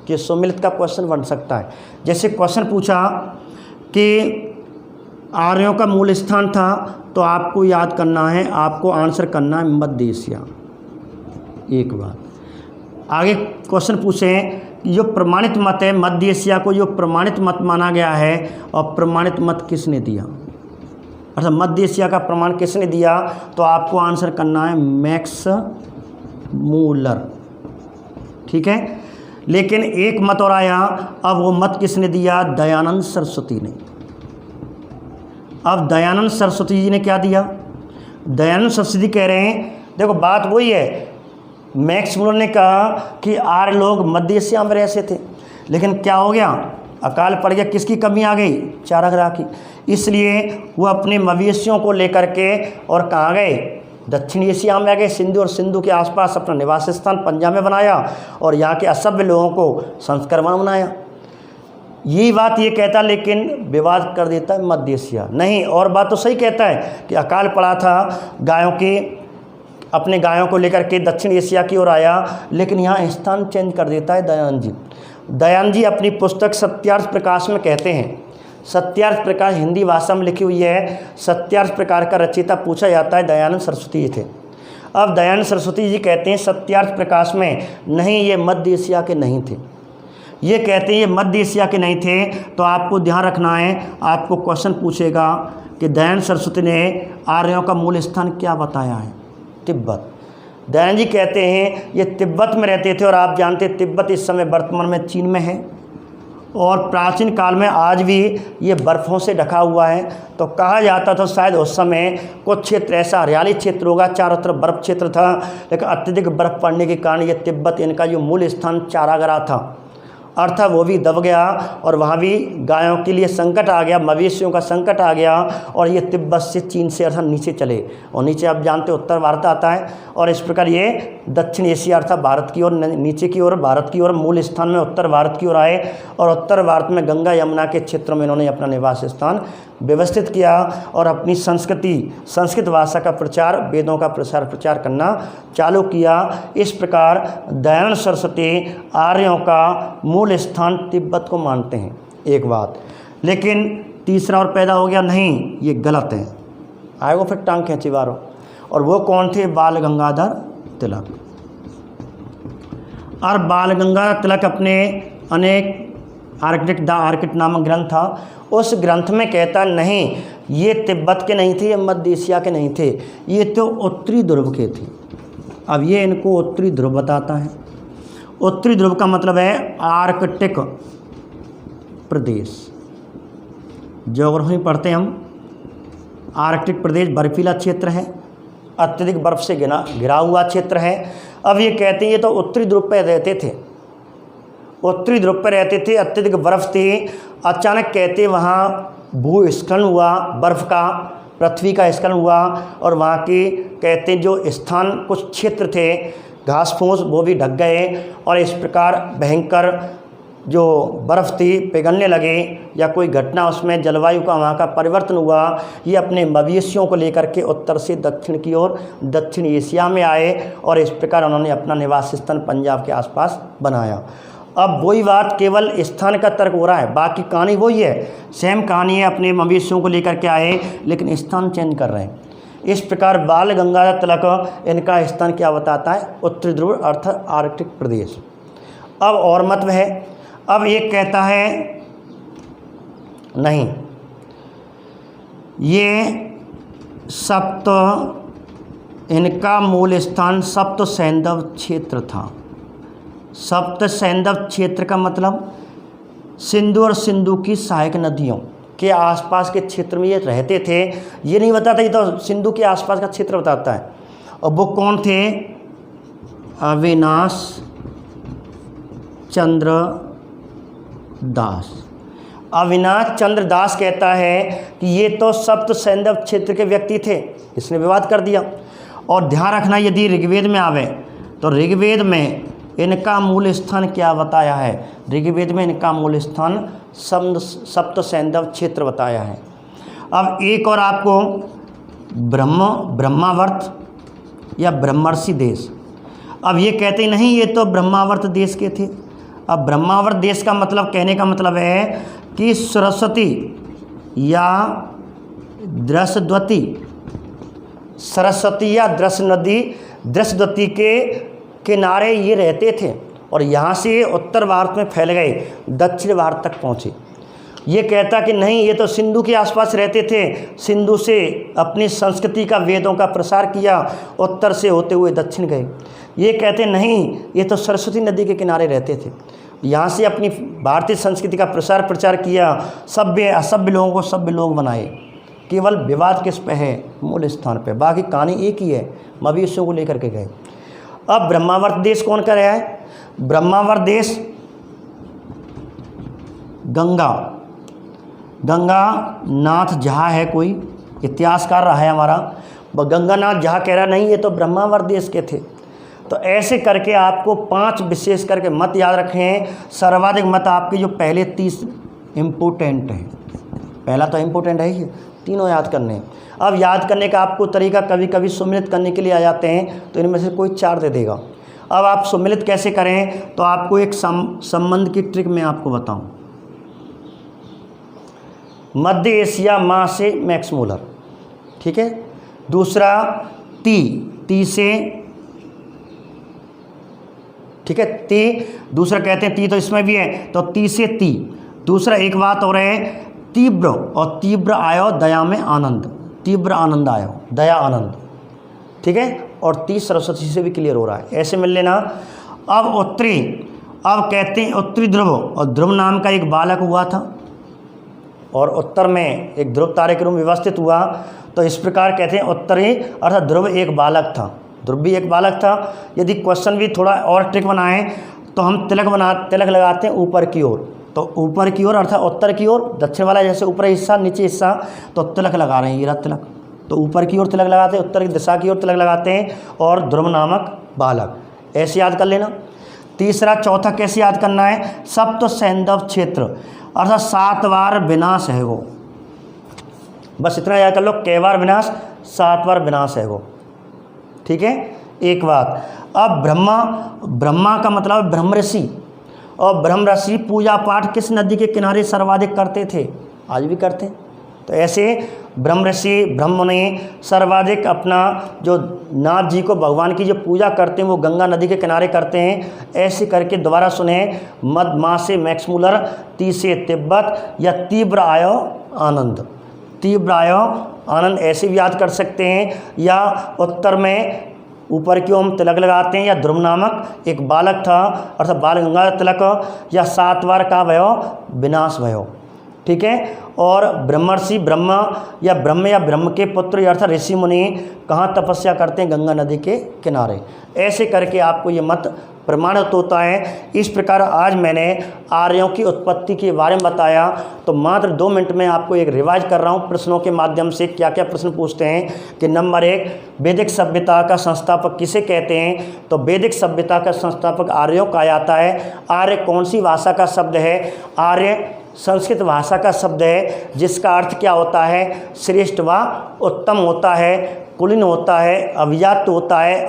कि सुमिलित का क्वेश्चन बन सकता है। जैसे क्वेश्चन पूछा कि आर्यों का मूल स्थान था, तो आपको याद करना है, आपको आंसर करना है मध्य एशिया। एक बात आगे क्वेश्चन पूछें, जो प्रमाणित मत है मध्य एशिया को जो प्रमाणित मत माना गया है, और प्रमाणित मत किसने दिया, अर्थात मध्य एशिया का प्रमाण किसने दिया, तो आपको आंसर करना है मैक्स मूलर। ठीक है, लेकिन एक मत और आया, अब वो मत किसने दिया, दयानंद सरस्वती ने। अब दयानंद सरस्वती जी ने क्या दिया, दयानंद सरस्वती कह रहे हैं, देखो बात वही है, मैक्स मूलर ने कहा कि आर्य लोग मध्य एशिया में रहते थे, लेकिन क्या हो गया, अकाल पड़ गया, किसकी कमी आ गई, चारागाह की। इसलिए वो अपने मवेशियों को लेकर के और कहाँ गए, दक्षिण एशिया में आ गए, सिंधु और सिंधु के आसपास अपना निवास स्थान पंजाब में बनाया, और यहाँ के असभ्य लोगों को संस्करण बनाया। यही बात ये कहता, लेकिन विवाद कर देता है मध्य एशिया नहीं। और बात तो सही कहता है कि अकाल पड़ा था, गायों के, अपने गायों को लेकर के दक्षिण एशिया की ओर आया, लेकिन यहाँ स्थान चेंज कर देता है दयानंद जी। दयानंद जी अपनी पुस्तक सत्यार्थ प्रकाश में कहते हैं, सत्यार्थ प्रकाश हिंदी भाषा में लिखी हुई है, सत्यार्थ प्रकार का रचयिता पूछा जाता है दयानंद सरस्वती जी थे। अब दयानंद सरस्वती जी कहते हैं सत्यार्थ प्रकाश में, नहीं ये मध्य एशिया के नहीं थे, ये कहते हैं ये मध्य एशिया के नहीं थे। तो आपको ध्यान रखना है, आपको क्वेश्चन पूछेगा कि दयानंद सरस्वती ने आर्यों का मूल स्थान क्या बताया है, तिब्बत। दयानंद जी कहते हैं ये तिब्बत में रहते थे, और आप जानते हैं तिब्बत इस समय वर्तमान में चीन में है, और प्राचीन काल में आज भी ये बर्फ़ों से ढका हुआ है। तो कहा जाता था शायद उस समय कुछ क्षेत्र ऐसा हरियाली क्षेत्र होगा, चारों तरफ बर्फ़ क्षेत्र था, लेकिन अत्यधिक बर्फ़ पड़ने के कारण ये तिब्बत, इनका जो मूल स्थान चारागाह था, अर्थात वो भी दब गया, और वहाँ भी गायों के लिए संकट आ गया, मवेशियों का संकट आ गया, और ये तिब्बत से चीन से अर्थात नीचे चले, और नीचे आप जानते उत्तर भारत आता है, और इस प्रकार ये दक्षिण एशिया अर्थात भारत की ओर, नीचे की ओर भारत की ओर मूल स्थान में उत्तर भारत की ओर आए, और उत्तर भारत में गंगा यमुना के क्षेत्रों में इन्होंने अपना निवास स्थान व्यवस्थित किया, और अपनी संस्कृति, संस्कृत भाषा का प्रचार, वेदों का प्रचार करना चालू किया। इस प्रकार दयानंद सरस्वती आर्यों का मूल स्थान तिब्बत को मानते हैं, एक बात। लेकिन तीसरा और पैदा हो गया, नहीं ये गलत है, आएगो फिर टांग खींची बारो। और वो कौन थे, बाल गंगाधर तिलक। और बाल गंगाधर तिलक अपने अनेक आर्किटेक्ट द आर्किट नामक ग्रंथ था, उस ग्रंथ में कहता नहीं ये तिब्बत के नहीं थे, ये मध्य एशिया के नहीं थे, ये तो उत्तरी ध्रुव के थे। अब ये इनको उत्तरी ध्रुव बताता है। उत्तरी ध्रुव का मतलब है आर्कटिक प्रदेश, ज्योग्राफी पढ़ते हम। आर्कटिक प्रदेश बर्फीला क्षेत्र है, अत्यधिक बर्फ से घिरा हुआ क्षेत्र है। अब ये कहते हैं ये तो उत्तरी ध्रुव पर रहते थे, उत्तरी ध्रुव पर रहते थे, अत्यधिक बर्फ थी, अचानक कहते वहाँ भूस्खलन हुआ, बर्फ़ का, पृथ्वी का स्खलन हुआ, और वहाँ के कहते जो स्थान कुछ क्षेत्र थे घास फूस वो भी ढक गए, और इस प्रकार भयंकर जो बर्फ़ थी पिघलने लगे या कोई घटना उसमें जलवायु का वहाँ का परिवर्तन हुआ, ये अपने मवेशियों को लेकर के उत्तर से दक्षिण की ओर दक्षिण एशिया में आए और इस प्रकार उन्होंने अपना निवास स्थान पंजाब के आसपास बनाया। अब वही बात, केवल स्थान का तर्क हो रहा है, बाकी कहानी वही है, सेम कहानी है, अपने मवेशियों को लेकर के आए लेकिन स्थान चेंज कर रहे हैं। इस प्रकार बाल गंगाधर तिलक इनका स्थान क्या बताता है, उत्तरी ध्रुव अर्थात आर्कटिक प्रदेश। अब और महत्व है, अब एक कहता है नहीं, ये सप्त, इनका मूल स्थान सप्त सैंधव क्षेत्र था। सप्त सैंधव क्षेत्र का मतलब सिंधु और सिंधु की सहायक नदियों के आसपास के क्षेत्र में ये रहते थे। ये नहीं बताता, ये तो सिंधु के आसपास का क्षेत्र बताता है। और वो कौन थे, अविनाश चंद्र दास। अविनाश चंद्र दास कहता है कि ये तो सप्त सैंधव क्षेत्र के व्यक्ति थे, इसने विवाद कर दिया। और ध्यान रखना, यदि ऋग्वेद में आवे तो ऋग्वेद में इनका मूल स्थान क्या बताया है, ऋग्वेद में इनका मूल स्थान सप्त सैंधव क्षेत्र बताया है। अब एक और आपको ब्रह्मावर्त या ब्रह्मर्षि देश। अब ये कहते नहीं, ये तो ब्रह्मावर्त देश के थे। अब ब्रह्मावर्त देश का मतलब, कहने का मतलब है कि सरस्वती या दृशद्वती, सरस्वती या दृशद्वती के किनारे ये रहते थे और यहाँ से उत्तर भारत में फैल गए, दक्षिण भारत तक पहुँचे। ये कहता कि नहीं, ये तो सिंधु के आसपास रहते थे, सिंधु से अपनी संस्कृति का, वेदों का प्रसार किया, उत्तर से होते हुए दक्षिण गए। ये कहते नहीं, ये तो सरस्वती नदी के किनारे रहते थे, यहाँ से अपनी भारतीय संस्कृति का प्रचार किया, सभ्य असभ्य लोगों को सभ्य लोग बनाए। केवल विवाद किस पे है, मूल स्थान पे, बाकी कहानी एक ही है, मवेशियों को लेकर के गए। अब ब्रह्मावर्त देश कौन कर रहा है, ब्रह्मावर्त देश गंगानाथ झा है, कोई इतिहासकार रहा है हमारा, गंगानाथ झा कह रहा नहीं, ये तो ब्रह्मावर्त देश के थे। तो ऐसे करके आपको 5 विशेष करके मत याद रखें। सर्वाधिक मत आपके जो पहले 30 इम्पोर्टेंट हैं, पहला तो इम्पोर्टेंट है ही, तीनों याद करने हैं। अब याद करने का आपको तरीका कभी कभी सुमिलित करने के लिए आ जाते हैं, तो इनमें से कोई 4 दे देगा। अब आप सुमिलित कैसे करें, तो आपको एक संबंध की ट्रिक मैं आपको बताऊं। मध्य एशिया माँ से मैक्स मूलर, ठीक है। दूसरा ती से, ठीक है, ती दूसरा कहते हैं, ती तो इसमें भी है, तो ती से ती। दूसरा एक बात और है, तीव्र, और तीव्र आयो दया में आनंद, तीव्र आनंद आयो, दया आनंद, ठीक है। और ती सरस्वती से भी क्लियर हो रहा है, ऐसे मिल लेना। अब उत्तरी, अब कहते हैं उत्तरी ध्रुव, और ध्रुव नाम का एक बालक हुआ था और उत्तर में एक ध्रुव तारे के रूप में व्यवस्थित हुआ। तो इस प्रकार कहते हैं उत्तरी अर्थात ध्रुव एक बालक था, ध्रुव भी एक बालक था। यदि क्वेश्चन भी थोड़ा और ट्रिक बनाएं तो हम तिलक लगाते हैं ऊपर की ओर, तो ऊपर की ओर अर्थात उत्तर की ओर, दक्षिण वाला जैसे ऊपर हिस्सा नीचे हिस्सा, तो तिलक लगा रहे हैं, ये रहा तिलक, तो ऊपर की ओर तिलक लगाते हैं, उत्तर की दिशा की ओर तिलक लगाते हैं, और ध्रुव नामक बालक, ऐसे याद कर लेना। तीसरा, चौथा कैसे याद करना है, सप्त सैंधव क्षेत्र अर्थात 7 बार विनाश है वो, बस इतना याद कर लो, कै बार विनाश, 7 बार विनाश है वो, ठीक है। एक बात। अब ब्रह्मा का मतलब ब्रह्म ऋषि, और ब्रह्म ऋषि पूजा पाठ किस नदी के किनारे सर्वाधिक करते थे, आज भी करते हैं। तो ऐसे ब्रह्म ऋषि ब्रह्म ने सर्वाधिक अपना जो नाथ जी को, भगवान की जो पूजा करते हैं वो गंगा नदी के किनारे करते हैं। ऐसे करके दोबारा सुने, मद माँ से मैक्स मूलर, ती से तिब्बत, या तीव्र आयो आनंद, तीव्र आयो आनंद ऐसे भी याद कर सकते हैं। या उत्तर में ऊपर की ओर हम तिलक लगाते हैं, या ध्रुव नामक एक बालक था अर्थात बाल गंगाधर तिलक, या 7 बार का भयो विनाश भयो, ठीक है। और ब्रह्मर्षि ब्रह्म या ब्रह्म के पुत्र या अर्थात ऋषि मुनि कहाँ तपस्या करते हैं? गंगा नदी के किनारे। ऐसे करके आपको ये मत प्रमाणित होता है। इस प्रकार आज मैंने आर्यों की उत्पत्ति के बारे में बताया। तो मात्र 2 मिनट में आपको एक रिवाइज कर रहा हूँ प्रश्नों के माध्यम से। क्या क्या प्रश्न पूछते हैं कि नंबर 1, वैदिक सभ्यता का संस्थापक किसे कहते हैं? तो वैदिक सभ्यता का संस्थापक आर्यों कहा जाता है। आर्य कौन सी भाषा का शब्द है? आर्य संस्कृत भाषा का शब्द है, जिसका अर्थ क्या होता है? श्रेष्ठ व उत्तम होता है, कुलीन होता है, अभिजात होता है,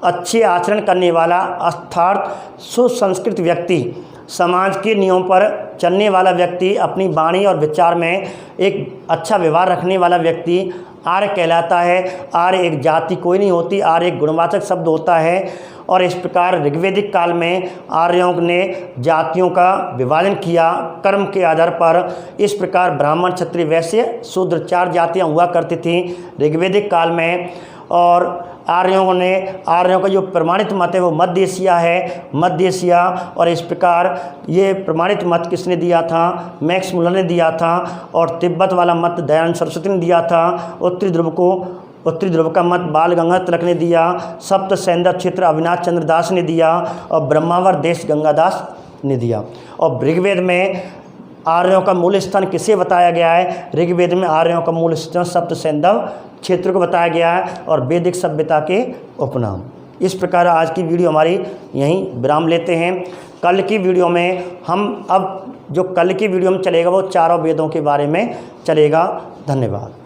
अच्छे आचरण करने वाला, अर्थात सुसंस्कृत व्यक्ति, समाज के नियमों पर चलने वाला व्यक्ति, अपनी वाणी और विचार में एक अच्छा व्यवहार रखने वाला व्यक्ति आर्य कहलाता है। आर्य एक जाति कोई नहीं होती, आर्य एक गुणवाचक शब्द होता है। और इस प्रकार ऋग्वैदिक काल में आर्यों ने जातियों का विभाजन किया कर्म के आधार पर। इस प्रकार ब्राह्मण, क्षत्रिय, वैश्य, शूद्र 4 जातियाँ हुआ करती थीं ऋग्वैदिक काल में। और आर्यों का जो प्रमाणित मत है वो मध्य एशिया है, मध्य एशिया। और इस प्रकार ये प्रमाणित मत किसने दिया था? मैक्स मुलर ने दिया था। और तिब्बत वाला मत दयानंद सरस्वती ने दिया था। उत्तरी ध्रुव का मत बाल गंगाधर तिलक ने दिया। सप्त सैंधव क्षेत्र अविनाश चंद्र दास ने दिया। और ब्रह्मावर देश गंगादास ने दिया। और ऋग्वेद में आर्यों का मूल स्थान किसे बताया गया है? ऋग्वेद में आर्यों का मूल स्थान सप्त सैंधव क्षेत्र को बताया गया है और वैदिक सभ्यता के उपनाम। इस प्रकार आज की वीडियो हमारी यहीं विराम लेते हैं। कल की वीडियो में जो कल की वीडियो में चलेगा वो चारों वेदों के बारे में चलेगा। धन्यवाद।